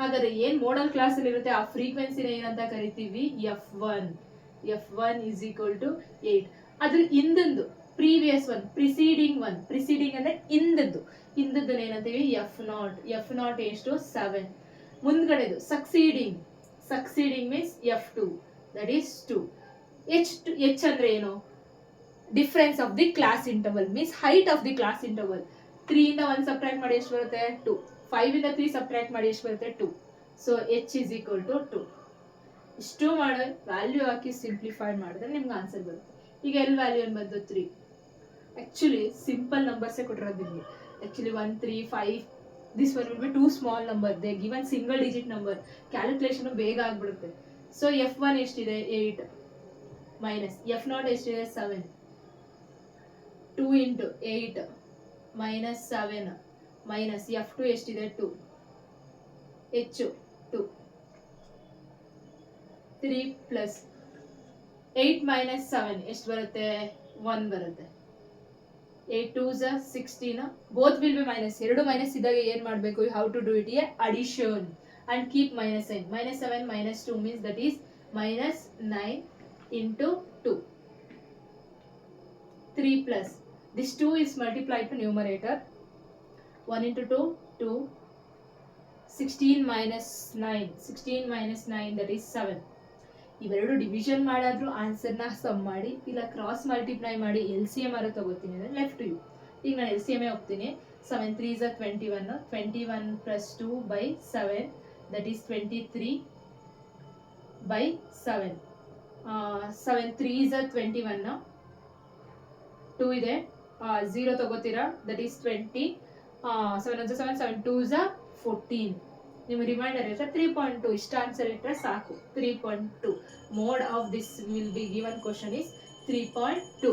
ಹಾಗಾದ್ರೆ ಏನ್ ಮೋಡಲ್ ಕ್ಲಾಸ್ ಅಲ್ಲಿ ಇರುತ್ತೆ ಆ ಫ್ರೀಕ್ವೆನ್ಸಿನ ಏನಂತ ಕರಿತೀವಿ? F1 is equal to 8. ಅದ್ರ ಹಿಂದೊಂದು ಪ್ರೀವಿಯಸ್ ಒನ್, ಪ್ರಿಸೀಡಿಂಗ್ ಅಂದ್ರೆ ಹಿಂದದ್ದು ಏನಂತೀವಿ? F0 ಎಷ್ಟು? 7. ಮುಂದ್ಗಡೆದು succeeding means F2, that is 2. H ಅಂದ್ರೆ ಏನು? Difference of the class interval means height of the class interval. 3 ಇಂದ 1 ಸಬ್ಟ್ರಾಕ್ಟ್ ಮಾಡಿ ಎಷ್ಟು ಬರುತ್ತೆ? 2. 5 ಇಂದ 3 ಸಬ್ಟ್ರಾಕ್ಟ್ ಮಾಡಿ ಎಷ್ಟು ಬರುತ್ತೆ? 2. So H is equal to 2. ಇಷ್ಟು ಮಾಡಿ ವ್ಯಾಲ್ಯೂ ಹಾಕಿ ಸಿಂಪ್ಲಿಫೈ ಮಾಡಿದ್ರೆ ನಿಮ್ಗೆ ಆನ್ಸರ್ ಬರುತ್ತೆ. ಈಗ ಎಲ್ ವ್ಯಾಲ್ಯೂ ಏನು ಬಂದು 3. ಆ್ಯಕ್ಚುಲಿ ಸಿಂಪಲ್ ನಂಬರ್ಸೇ ಕೊಟ್ಟಿರೋದು ನಿಮಗೆ. Actually 1 3 5 this one will B too small number, they given single digit number, calculation ಬೇಗ ಆಗ್ಬಿಡುತ್ತೆ. ಸೊ F1 ಎಷ್ಟಿದೆ 8 ಮೈನಸ್ F0 ಎಷ್ಟಿದೆ 7, 2 ಇಂಟು 8 ಮೈನಸ್ 7 ಮೈನಸ್ F2 ಎಷ್ಟಿದೆ 2, ಹೆಚ್ಚು 2, 3 ಪ್ಲಸ್ 8 ಮೈನಸ್ 7 ಎಷ್ಟು ಬರುತ್ತೆ 1 ಬರುತ್ತೆ. 8 2s 16, both will be minus. ಎರಡು ಮೈನಸ್ ಇದ್ದಾಗ ಏನ್ ಮಾಡಬೇಕು, you have to do it a addition and keep minus sign. Minus 7 minus 2 means that is minus 9 into 2. 3 plus this 2 is multiplied to numerator. 1 into 2 2, 16 minus 9, 16 minus 9 that is 7. ಇವೆರಡು division ಮಾಡಾದ್ರೂ ಆನ್ಸರ್ನ some ಮಾಡಿ, ಇಲ್ಲ cross multiply ಮಾಡಿ LCM ಆರು ತಗೋತೀನಿ ಅಂದರೆ left you. ಈಗ ನಾನು LCM ಹೋಗ್ತೀನಿ. 7 3s 21, 21 plus 2 by 7 that is 23 by 7. 7 3s 21, 2 ಇದೆ 0 ತಗೋತೀರಾ, ದಟ್ ಈಸ್ 20. 7 1 7, 7 2s 14. ನಿಮ್ಮ ರಿಮೈಂಡರ್ ಇರುತ್ತೆ 3.2. ಇಷ್ಟ ಆನ್ಸರ್ ಇಟ್ಟರೆ ಸಾಕು. 3.2 mode of this will be given question is 3.2.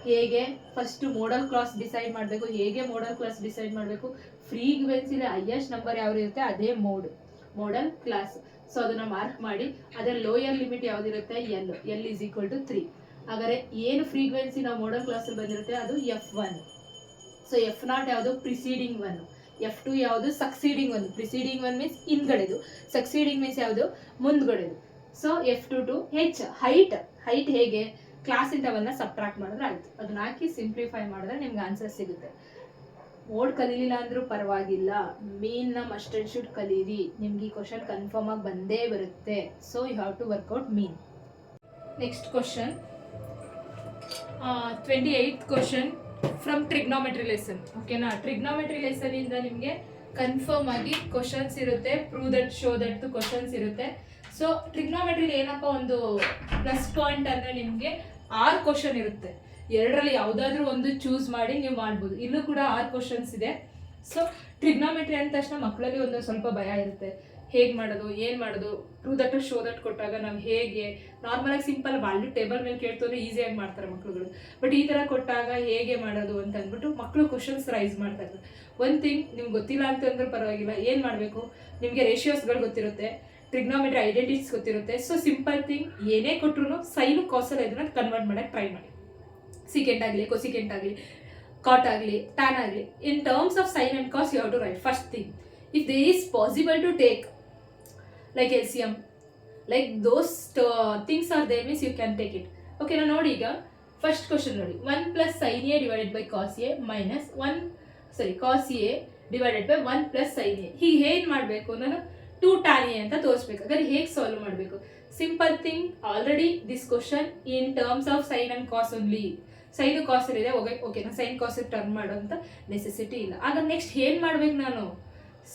ಹೇಗೆ ಫಸ್ಟ್ ಮೋಡಲ್ ಕ್ಲಾಸ್ ಡಿಸೈಡ್ ಮಾಡಬೇಕು, ಹೇಗೆ ಮೋಡಲ್ ಕ್ಲಾಸ್ ಡಿಸೈಡ್ ಮಾಡಬೇಕು, ಫ್ರೀಕ್ವೆನ್ಸಿಲಿ ಹೈಯೆಸ್ಟ್ ನಂಬರ್ ಯಾವ್ದು ಇರುತ್ತೆ ಅದೇ ಮೋಡಲ್ ಕ್ಲಾಸ್. ಸೊ ಅದನ್ನ ಮಾರ್ಕ್ ಮಾಡಿ. ಅದರ ಲೋಯರ್ ಲಿಮಿಟ್ ಯಾವ್ದಿರುತ್ತೆ L is equal to 3. ಹಾಗಾದ್ರೆ ಏನು ಫ್ರೀಕ್ವೆನ್ಸಿ ನಾವು ಮೋಡಲ್ ಕ್ಲಾಸ್ ಅಲ್ಲಿ ಬಂದಿರುತ್ತೆ ಅದು F1. ಸೊ F0 ಯಾವುದು ಪ್ರಿಸೀಡಿಂಗ್ 1, F2 ಯಾವುದು ಸಕ್ಸೀಡಿಂಗ್ 1. ಪ್ರಿಸೀಡಿಂಗ್ 1 ಮೀನ್ಸ್ ಹಿಂದ್ಗಡೆದು, ಸಕ್ಸೀಡಿಂಗ್ ಮೀನ್ಸ್ ಯಾವುದು ಮುಂದ್ಗಡೆದು. So F2 to H height ಹೇಗೆ ಕ್ಲಾಸ್ ಇಂದ ಅವನ್ನ ಸಬ್ಟ್ರಾಕ್ಟ್ ಮಾಡಿದ್ರೆ ಆಯ್ತು. ಅದನ್ನ ಹಾಕಿ ಸಿಂಪ್ಲಿಫೈ ಮಾಡಿದ್ರೆ ನಿಮ್ಗೆ ಆನ್ಸರ್ ಸಿಗುತ್ತೆ. ಮೋಡ್ ಕಲೀಲಿಲ್ಲ ಅಂದ್ರೂ ಪರವಾಗಿಲ್ಲ, ಮೀನ್ ನ ಮಸ್ಟ್ ಅಂಡ್ ಶುಡ್ ಕಲೀರಿ. ನಿಮ್ಗೆ ಈ ಕ್ವಶನ್ ಕನ್ಫರ್ಮ್ ಆಗಿ ಬಂದೇ ಬರುತ್ತೆ. So you have to work out mean. Next question 28th question from trigonometry lesson. ಓಕೆನಾ, ಟ್ರಿಗ್ನೋಮೆಟ್ರಿ ಲೆಸನ್ ಇಂದ ನಿಮಗೆ ಕನ್ಫರ್ಮ್ ಆಗಿ ಕ್ವಶನ್ಸ್ ಇರುತ್ತೆ. Prove that, show that questions ಇರುತ್ತೆ. ಸೊ ಟ್ರಿಗ್ನೋಮೆಟ್ರಿಲಿ ಏನಪ್ಪ ಒಂದು ಪ್ಲಸ್ ಪಾಯಿಂಟ್ ಅಂದ್ರೆ ನಿಮಗೆ 6 ಕ್ವಶನ್ ಇರುತ್ತೆ. ಎರಡರಲ್ಲಿ ಯಾವುದಾದ್ರೂ ಒಂದು ಚೂಸ್ ಮಾಡಿ ನೀವು ಮಾಡ್ಬೋದು. ಇಲ್ಲೂ ಕೂಡ 6 ಕ್ವಶನ್ಸ್ ಇದೆ. ಸೊ ಟ್ರಿಗ್ನೋಮೆಟ್ರಿ ಅಂದ ತಕ್ಷಣ ಮಕ್ಕಳಲ್ಲಿ ಒಂದು ಸ್ವಲ್ಪ ಭಯ ಇರುತ್ತೆ. ಹೇಗೆ ಮಾಡೋದು, ಏನು ಮಾಡೋದು, ಪ್ರೂವ್ ದಟ್ ಶೋ ದಟ್ ಕೊಟ್ಟಾಗ ನಾವು ಹೇಗೆ ನಾರ್ಮಲಾಗಿ ಸಿಂಪಲ್ ವ್ಯಾಲ್ಯೂ ಟೇಬಲ್ ಮೇಲೆ ಕೇಳ್ತೋದ್ರೆ ಈಸಿಯಾಗಿ ಮಾಡ್ತಾರೆ ಮಕ್ಕಳುಗಳು. ಬಟ್ ಈ ಥರ ಕೊಟ್ಟಾಗ ಹೇಗೆ ಮಾಡೋದು ಅಂತ ಅಂದ್ಬಿಟ್ಟು ಮಕ್ಕಳು ಕ್ವಶನ್ಸ್ ರೈಸ್ ಮಾಡ್ತಾ ಇರ್ತಾರೆ. ಒಂದು ಥಿಂಗ್ ನಿಮ್ಗೆ ಗೊತ್ತಿಲ್ಲ ಅಂತಂದ್ರೆ ಪರವಾಗಿಲ್ಲ, ಏನು ಮಾಡಬೇಕು, ನಿಮಗೆ ರೇಷಿಯೋಸ್ಗಳು ಗೊತ್ತಿರುತ್ತೆ, ಟ್ರಿಗ್ನೋಮೆಟ್ರಿ ಐಡೆಂಟಿಟೀಸ್ ಗೊತ್ತಿರುತ್ತೆ. ಸೊ ಸಿಂಪಲ್ ಥಿಂಗ್ ಏನೇ ಕೊಟ್ಟರು ಸೈನು ಕಾಸಲ್ಲಿ ಇದನ್ನ ಕನ್ವರ್ಟ್ ಮಾಡೋಕ್ಕೆ ಟ್ರೈ ಮಾಡಿ. ಸಿಕೆಂಟ್ ಆಗಲಿ, ಕೊಸಿಕೆಂಟ್ ಆಗಲಿ, ಕಾಟ್ ಆಗಲಿ, ಟ್ಯಾನ್ ಆಗಲಿ, in terms of sine and cos you have to write. First thing, if there is possible to take like LCM, like those things are there means you can take it. Okay, now ನೋಡಿ ಈಗ first question ನೋಡಿ. 1 plus sin A divided by cos A minus cos A divided by 1 plus sin A. ಹೀಗೆ ಏನು ಮಾಡಬೇಕು, ನಾನು 2 tan A ಅಂತ ತೋರಿಸ್ಬೇಕು. ಹಾಗಾದ್ರೆ ಹೇಗೆ ಸಾಲ್ವ್ ಮಾಡಬೇಕು? Simple thing, already this question in terms of sine and cos only. Sine cos ಇದೆ, ಓಕೆ ನಾನು ಸೈನ್ ಕಾಸ್ ಟರ್ನ್ ಮಾಡೋ ಅಂತ ನೆಸೆಸಿಟಿ ಇಲ್ಲ. ಆಗ ನೆಕ್ಸ್ಟ್ ಏನು ಮಾಡ್ಬೇಕು ನಾನು?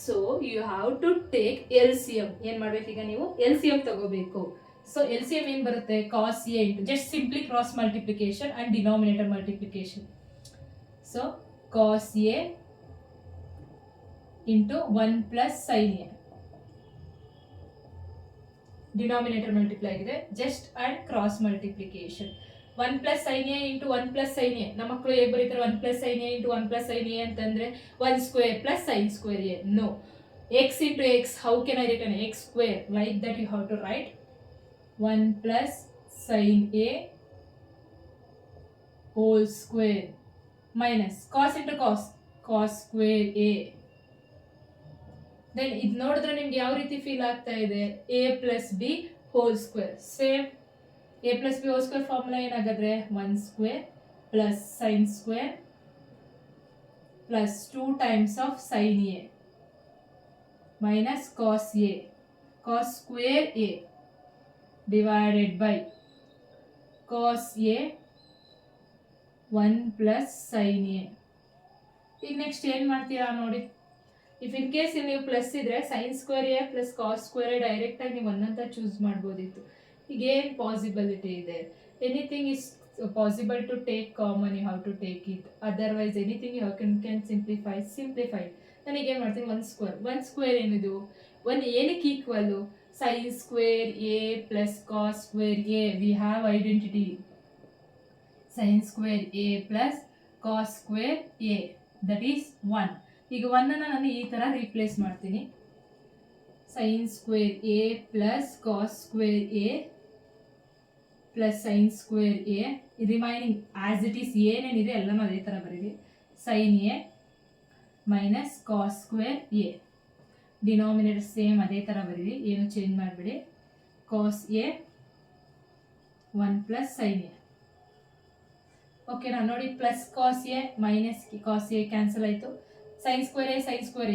So you have to take LCM. ಏನು ಮಾಡ್ಬೇಕು ಈಗ ನೀವು? LCM ತಗೋಬೇಕು. ಸೊ LCM ಏನು ಬರುತ್ತೆ? Cos A into just simply cross multiplication and denominator multiplication. So cos A into 1 plus sine A, denominator multiply ಆಗಿದೆ, just and cross multiplication. 1 plus sin A into 1 plus sin A. ನಮ್ಮ ಮಕ್ಕಳು ಹೇಗೆ ಬರೀತಾರೆ? 1 plus sin A into 1 plus sin A ಅಂತಂದ್ರೆ 1 square plus sin square A. No. X into X. How can I write an X square? Like that you have to write 1 plus sin A whole square minus cos into cos square A. Then ಇದು ನೋಡಿದ್ರೆ ನಿಮ್ಗೆ ಯಾವ ರೀತಿ feel ಆಗ್ತಾ ಇದೆ? A plus B whole square. Same. A plus B whole square formula ಏನಾಗಾದ್ರೆ 1 square plus sin square plus 2 times of sin A minus cos A, cos square A divided by cos A 1 plus sin A. ಈಗ next ಏನು ಮಾಡ್ತೀರಾ ನೋಡಿ, if in case ನೀವು plus ಇದ್ರೆ sine square A plus cos square A direct ಆಗಿ ನೀವು 1 ಅಂತ choose ಮಾಡ್ಬೋದಿತ್ತು. ಈಗ ಏನು ಪಾಸಿಬಿಲಿಟಿ ಇದೆ? Anything is possible to take common, you have to take it. Otherwise anything you can simplify. ನನಗೆ ಏನು ಮಾಡ್ತೀನಿ, ಒನ್ ಸ್ಕ್ವೇರ್ ಏನಿದು, ಒನ್ ಏನಕ್ಕೆ equal? Sine square A plus cos square A. We have identity, sine square A plus cos square A, that is 1. ಈಗ 1 ನಾನು ಈ ಥರ replace ಮಾಡ್ತೀನಿ. Sine square A plus cos square A plus sine square A. Remaining as it is ಏನೇನಿದೆ ಎಲ್ಲನೂ ಅದೇ ಥರ ಬರೀರಿ. Sine A minus cos square A. Denominator same ಅದೇ ಥರ ಬರೀರಿ, ಏನು ಚೇಂಜ್ ಮಾಡಿಬಿಡಿ. Cos A 1 plus sine A. Okay, ನಾನು ನೋಡಿ plus cos A minus cos A cancel ಆಯಿತು. ಸೈನ್ ಸ್ಕ್ವೇರ್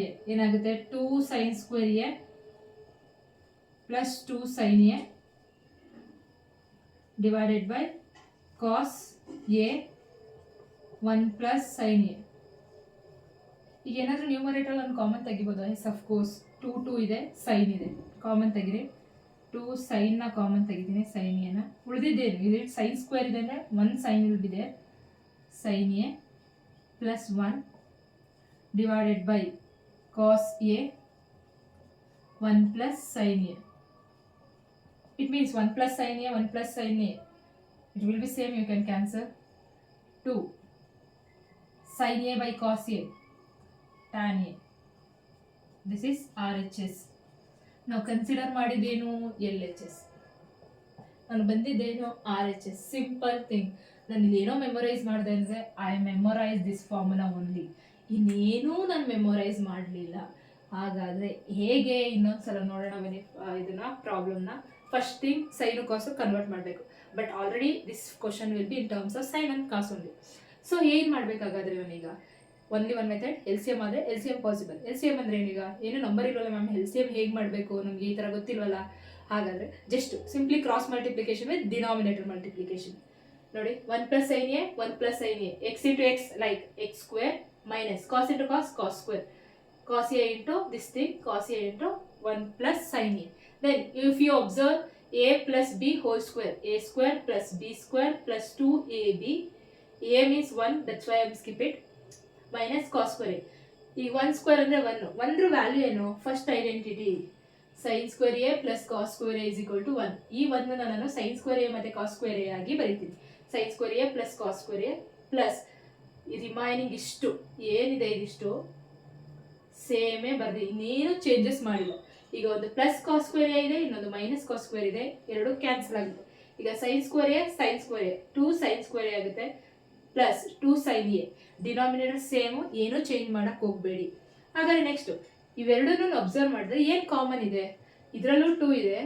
ಎ ಏನಾಗುತ್ತೆ? 2 sine square A plus 2 sine A divided by cos A 1 plus sine A. ಈಗ ಏನಾದರೂ ನ್ಯೂಮರೇಟರ್ ಒಂದು common ತೆಗಿಬೋದು. S of course 2 ಇದೆ, sign ಇದೆ, ಕಾಮನ್ ತೆಗಿರಿ. 2 ಸೈನ್ನ ಕಾಮನ್ ತೆಗಿತೀನಿ, ಸೈನ್ ಎನ. ಉಳಿದಿದ್ದೇನು? ಇದು ಸೈನ್ ಸ್ಕ್ವೇರ್ ಇದೆ ಅಂದರೆ 1 ಸೈನ್ ಉಳಿದಿದೆ. Sign A plus 1 divided by cos A 1 plus sin A. It means 1 plus sin A, 1 plus sin A. It will be same, you can cancel. 2 sin A by cos A tan A. This is RHS. Now consider ಮಾಡಿದ್ದೇನು LHS. ನಾನು ಬಂದಿದ್ದೇನು RHS. Simple thing. ನಾನು ಇಲ್ಲೇನೋ memorise ಮಾಡಿದೆ ಅಂದರೆ I memorise this formula only. ಇನ್ನೇನೂ ನಾನು memorise ಮಾಡಲಿಲ್ಲ. ಹಾಗಾದರೆ ಹೇಗೆ? ಇನ್ನೊಂದ್ಸಲ ನೋಡೋಣ. ಇದನ್ನ ಪ್ರಾಬ್ಲಮ್ನ first thing sine cos convert ಮಾಡಬೇಕು. But already this question will be in terms of sine and cos only. So ಏನು ಮಾಡಬೇಕಾಗಾದ್ರೆ ನಾನೀಗ only one method. L C M ಆದರೆ L C M possible. L C M ಅಂದರೆ ಏನೀಗ ಏನು number ಇರೋಲ್ಲ ma'am, L C M ಹೇಗೆ ಮಾಡಬೇಕು ನಮಗೆ ಈ ಥರ ಗೊತ್ತಿಲ್ವಲ್ಲ. ಹಾಗಾದರೆ just simply cross multiplication with denominator multiplication. ನೋಡಿ 1 plus sine A 1 plus sine A, X into X like X square minus cos into cos, cos square, cos A into this thing, cos A into 1 plus sin A. Then if you observe A plus B whole square, A square plus B square plus 2AB, A means 1, that's why I am skip it, minus cos square A. ಈ 1 square ಅಂದರೆ 1, 1ರ value ಏನು? First identity sin square A plus cos square A is equal to 1. ಈ 1 ನಾನು sin square A ಮತ್ತು cos square A ಆಗಿ ಬರೀತೀನಿ. sin square A plus cos square A plus remaining ಇಷ್ಟು ಏನಿದೆ ಇದಿಷ್ಟು ಸೇಮೇ ಬರ್ದೆ, ಇನ್ನೇನು ಚೇಂಜಸ್ ಮಾಡಿಲ್ಲ. ಈಗ ಒಂದು ಪ್ಲಸ್ ಕಾಸ್ ಸ್ಕ್ವೇರ್ ಎ ಇದೆ, ಇನ್ನೊಂದು ಮೈನಸ್ ಕಾಸ್ ಸ್ಕ್ವೇರ್ ಇದೆ, ಎರಡು ಕ್ಯಾನ್ಸಲ್ ಆಗುತ್ತೆ. ಈಗ sine square A 2 sine square A ಆಗುತ್ತೆ plus 2 sine A. Denominator same, ಏನೂ ಚೇಂಜ್ ಮಾಡಕ್ಕೆ ಹೋಗಬೇಡಿ. ಹಾಗಾದ್ರೆ ನೆಕ್ಸ್ಟು ಇವೆರಡನ್ನೂ ಅಬ್ಸರ್ವ್ ಮಾಡಿದ್ರೆ ಏನು ಕಾಮನ್ ಇದೆ? ಇದರಲ್ಲೂ 2 ಇದೆ,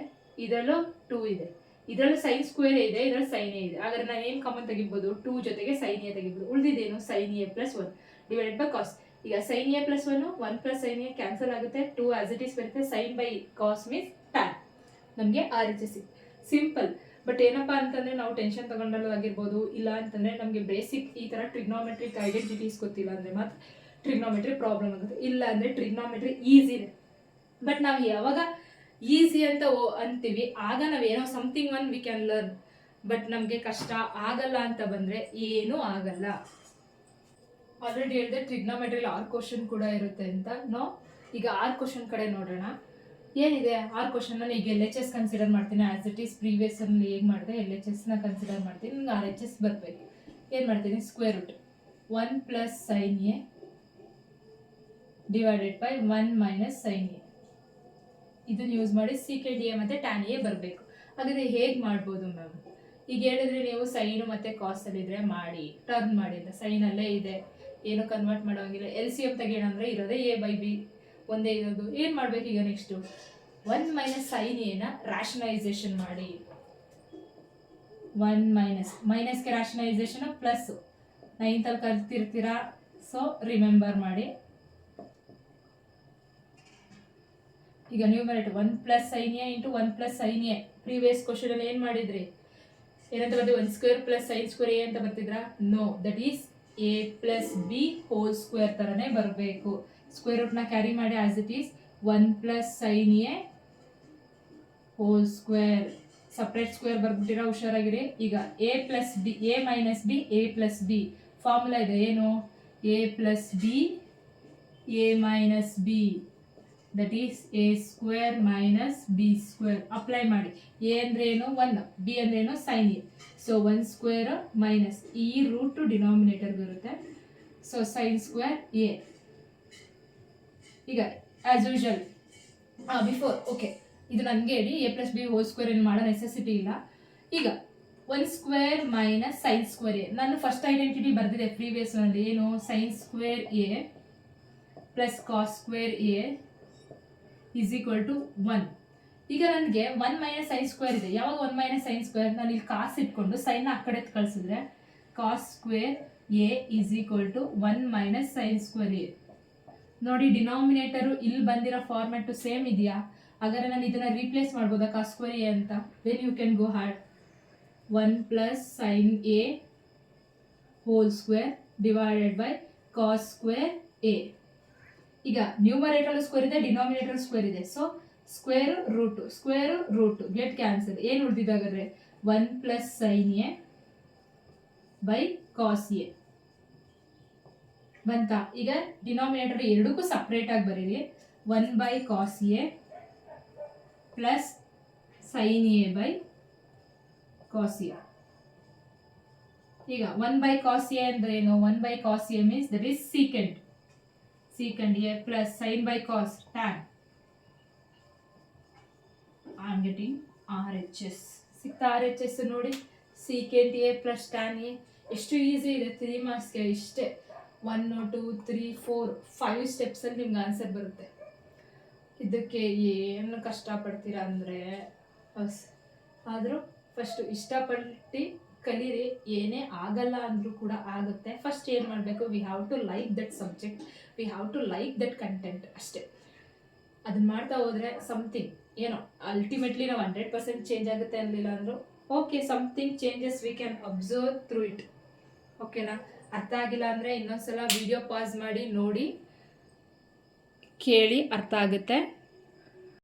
ಇದರಲ್ಲೂ 2 ಇದೆ, ಇದರಲ್ಲಿ ಸೈನ್ ಸ್ಕ್ವೇರ್ ಇದೆ, ಇದರಲ್ಲಿ ಸೈನ್ ಎ ಇದೆ. ಹಾಗಾದ್ರೆ ನಾನು ಏನು ಕಾಮನ್ ತೆಗಿಬೋದು? 2 ಜೊತೆಗೆ ಸೈನ್ ಎ ತೆಗಿಬೋದು. ಉಳಿದಿದ್ದೇನು? Sine A plus 1 divided by cos. ಈಗ sine A plus 1 plus sine A cancel ಆಗುತ್ತೆ, 2 ಆಸ್ ಇಟ್ ಈಸ್ ಬರುತ್ತೆ. Sine by cos means tan. ನಮಗೆ RHS ಸಿಂಪಲ್. ಬಟ್ ಏನಪ್ಪ ಅಂತಂದರೆ ನಾವು ಟೆನ್ಷನ್ ತಗೊಂಡಲ್ಲಾಗಿರ್ಬೋದು, ಇಲ್ಲ ಅಂತಂದರೆ ನಮಗೆ ಬೇಸಿಕ್ ಈ ಥರ ಟ್ರಿಗ್ನೋಮೆಟ್ರಿಕ್ ಐಡೆಂಟಿಟೀಸ್ ಗೊತ್ತಿಲ್ಲ ಅಂದರೆ ಮಾತ್ರ ಟ್ರಿಗ್ನೋಮೆಟ್ರಿ ಪ್ರಾಬ್ಲಮ್ ಆಗುತ್ತೆ. ಇಲ್ಲ ಅಂದರೆ ಟ್ರಿಗ್ನೋಮೆಟ್ರಿ ಈಸಿನೇ. ಬಟ್ ನಾವು ಯಾವಾಗ ಈಸಿ ಅಂತ ಅಂತೀವಿ ಆಗ ನಾವೇನೋ something one we can learn. But ನಮಗೆ ಕಷ್ಟ ಆಗಲ್ಲ ಅಂತ ಬಂದರೆ ಏನೂ ಆಗಲ್ಲ. ಆಲ್ರೆಡಿ ಹೇಳಿದೆ ಟ್ರಿಗ್ನೋಮೆಟ್ರಿಲಿ 6 ಕ್ವಶನ್ ಕೂಡ ಇರುತ್ತೆ ಅಂತ. ಈಗ 6 ಕ್ವಶನ್ ಕಡೆ ನೋಡೋಣ. ಏನಿದೆ 6 ಕ್ವಶನ್? ನಾನು ಈಗ LHS ಕನ್ಸಿಡರ್ ಮಾಡ್ತೀನಿ. ಆಸ್ ಇಟ್ ಈಸ್ ಪ್ರೀವಿಯಸ್ ಅಲ್ಲಿ ಹೇಗೆ ಮಾಡಿದೆ LHSನ ಕನ್ಸಿಡರ್ ಮಾಡ್ತೀನಿ. ನನಗೆ RHS ಬರಬೇಕು. ಏನು ಮಾಡ್ತೀನಿ? Square root 1 plus sine A divided by 1 minus sine A. ಇದನ್ನು ಯೂಸ್ ಮಾಡಿ ಸೀಕೆಂಡ್ ಎ ಮತ್ತು ಟ್ಯಾನ್ ಎ ಬರಬೇಕು. ಹಾಗಾದರೆ ಹೇಗೆ ಮಾಡ್ಬೋದು ಮ್ಯಾಮ್? ಈಗ ಹೇಳಿದ್ರೆ ನೀವು ಸೈನು ಮತ್ತು ಕಾಸಲ್ಲಿದ್ದರೆ ಮಾಡಿ, ಟರ್ನ್ ಮಾಡಿಲ್ಲ, ಸೈನಲ್ಲೇ ಇದೆ, ಏನು ಕನ್ವರ್ಟ್ ಮಾಡೋಂಗಿಲ್ಲ. ಎಲ್ ಸಿ ಎಮ್ ತೆಗೆಯೋಣ ಅಂದರೆ ಇರೋದೇ ಎ ಬೈ ಬಿ ಒಂದೇ ಇರೋದು. ಏನು ಮಾಡಬೇಕು ಈಗ ನೆಕ್ಸ್ಟು? 1 ಮೈನಸ್ ಸೈನ್ ಎನ ರ್ಯಾಷನಲೈಸೇಷನ್ ಮಾಡಿ. 1 ಮೈನಸ್ಗೆ ರ್ಯಾಷನಲೈಸೇಷನ್ ಪ್ಲಸ್ 9th ಕಲ್ತಿರ್ತೀರಾ, ಸೊ ರಿಮೆಂಬರ್ ಮಾಡಿ. ಈಗ numerator 1 plus sine A into 1 plus sine A. Previous ಕ್ವಶನಲ್ಲಿ ಏನು ಮಾಡಿದ್ರಿ? ಏನಂತ ಬರ್ತೀವಿ? 1 square plus sine square A ಅಂತ ಬರ್ತಿದ್ರಾ? No, that is A plus B whole square ಥರನೇ ಬರಬೇಕು. ಸ್ಕ್ವೇರ್ ರೂಟ್ನ ಕ್ಯಾರಿ ಮಾಡಿ as it is 1 plus sine A whole square. Separate square ಬರ್ಬಿಟ್ಟಿರೋ, ಹುಷಾರಾಗಿರಿ. ಈಗ A plus B, A minus B, A plus B formula ಇದೆ. ಏನು? A plus B A minus be that is A square minus B square. Apply ಮಾಡಿ. A ಅಂದ್ರೆ ಏನು? 1, B ಅಂದ್ರೆ ಏನು? Sine A. So 1 square minus ಈ root denominator ಬರುತ್ತೆ. So sine square A. ಈಗ ಆಸ್ ಯೂಶುವಲ್ ಬಿಫೋರ್, ಓಕೆ, ಇದು ನನಗೆ ಹೇಳಿ A plus B whole square ಏನು ಮಾಡೋ ನೆಸೆಸಿಟಿ ಇಲ್ಲ. ಈಗ 1 square minus sine square A. ನಾನು ಫಸ್ಟ್ ಐಡೆಂಟಿಟಿ ಬರೆದಿದೆ ಪ್ರೀವಿಯಸ್ ನಲ್ಲಿ. ಏನು? Sine square A plus cos square A is equal to 1. ಈಗ ನನಗೆ 1 ಮೈನಸ್ ಸೈನ್ ಸ್ಕ್ವೇರ್ ಇದೆ. ಯಾವಾಗ 1 ಮೈನಸ್ ಸೈನ್ ಸ್ಕ್ವೇರ್? ನಾನು ಇಲ್ಲಿ ಕಾಸ್ ಇಟ್ಕೊಂಡು ಸೈನ್ ಆ ಕಡೆ ಕಳಿಸಿದ್ರೆ cos square A is equal to 1 minus sine square A. ನೋಡಿ, ಡಿನಾಮಿನೇಟರು ಇಲ್ಲಿ ಬಂದಿರೋ ಫಾರ್ಮ್ಯಾಟು ಸೇಮ್ ಇದೆಯಾ? ಹಾಗಾದ್ರೆ ನಾನು ಇದನ್ನ ರೀಪ್ಲೇಸ್ ಮಾಡ್ಬೋದಾ ಕಾಸ್ ಸ್ಕ್ವೇರ್ ಎ ಅಂತ? When you can go had 1 plus sine A whole square divided by cos square A. ಈಗ ನ್ಯೂಮರೇಟರ್ ಸ್ಕ್ವೇರ್ ಇದೆ, ಡಿನಾಮಿನೇಟರ್ ಸ್ಕ್ವೇರ್ ಇದೆ. So square root get cancel. ಏನು ಉಳಿದಿದ್ದಾಗಾದ್ರೆ 1 plus sine A by cos A ಬಂತ. ಈಗ denominator ಎರಡಕ್ಕೂ separate ಆಗಿ ಬರೀರಿ. 1 by cos A plus sine A by cos A. ಈಗ 1 ಬೈ ಕಾಸ್ ಎ ಅಂದ್ರೆ ಏನು? 1 by cos A means that is secant a plus sin by cos tan. I am getting RHS. ಸಿಕ್ತಾ RHS ನೋಡಿ. secant a plus tan a ಎಷ್ಟು easy ಇದೆ. 3 ಮಾರ್ಕ್ಸ್ಗೆ ಇಷ್ಟೇ. 1 2 3 4 5 ಸ್ಟೆಪ್ಸಲ್ಲಿ ನಿಮ್ಗೆ answer ಬರುತ್ತೆ. ಇದಕ್ಕೆ ಏನು ಕಷ್ಟಪಡ್ತೀರಾ ಅಂದರೆ ಆದರೂ ಫಸ್ಟು ಇಷ್ಟಪಟ್ಟು ಕಲೀರಿ. ಏನೇ ಆಗಲ್ಲ ಅಂದರೂ ಕೂಡ ಆಗುತ್ತೆ. ಫಸ್ಟ್ ಏನು ಮಾಡಬೇಕು? We have to like that subject, we have to like that content ಅಷ್ಟೇ. ಅದನ್ನ ಮಾಡ್ತಾ ಹೋದರೆ ಸಮಥಿಂಗ್ ಏನೋ ಅಲ್ಟಿಮೇಟ್ಲಿ ನಾವು 100% ಚೇಂಜ್ ಆಗುತ್ತೆ ಅನ್ನಲಿಲ್ಲ ಅಂದರೂ okay, something changes we can observe through it. ಓಕೆನಾ? ಅರ್ಥ ಆಗಿಲ್ಲ ಅಂದರೆ ಇನ್ನೊಂದ್ಸಲ ವಿಡಿಯೋ ಪಾಸ್ ಮಾಡಿ ನೋಡಿ, ಕೇಳಿ, ಅರ್ಥ ಆಗುತ್ತೆ.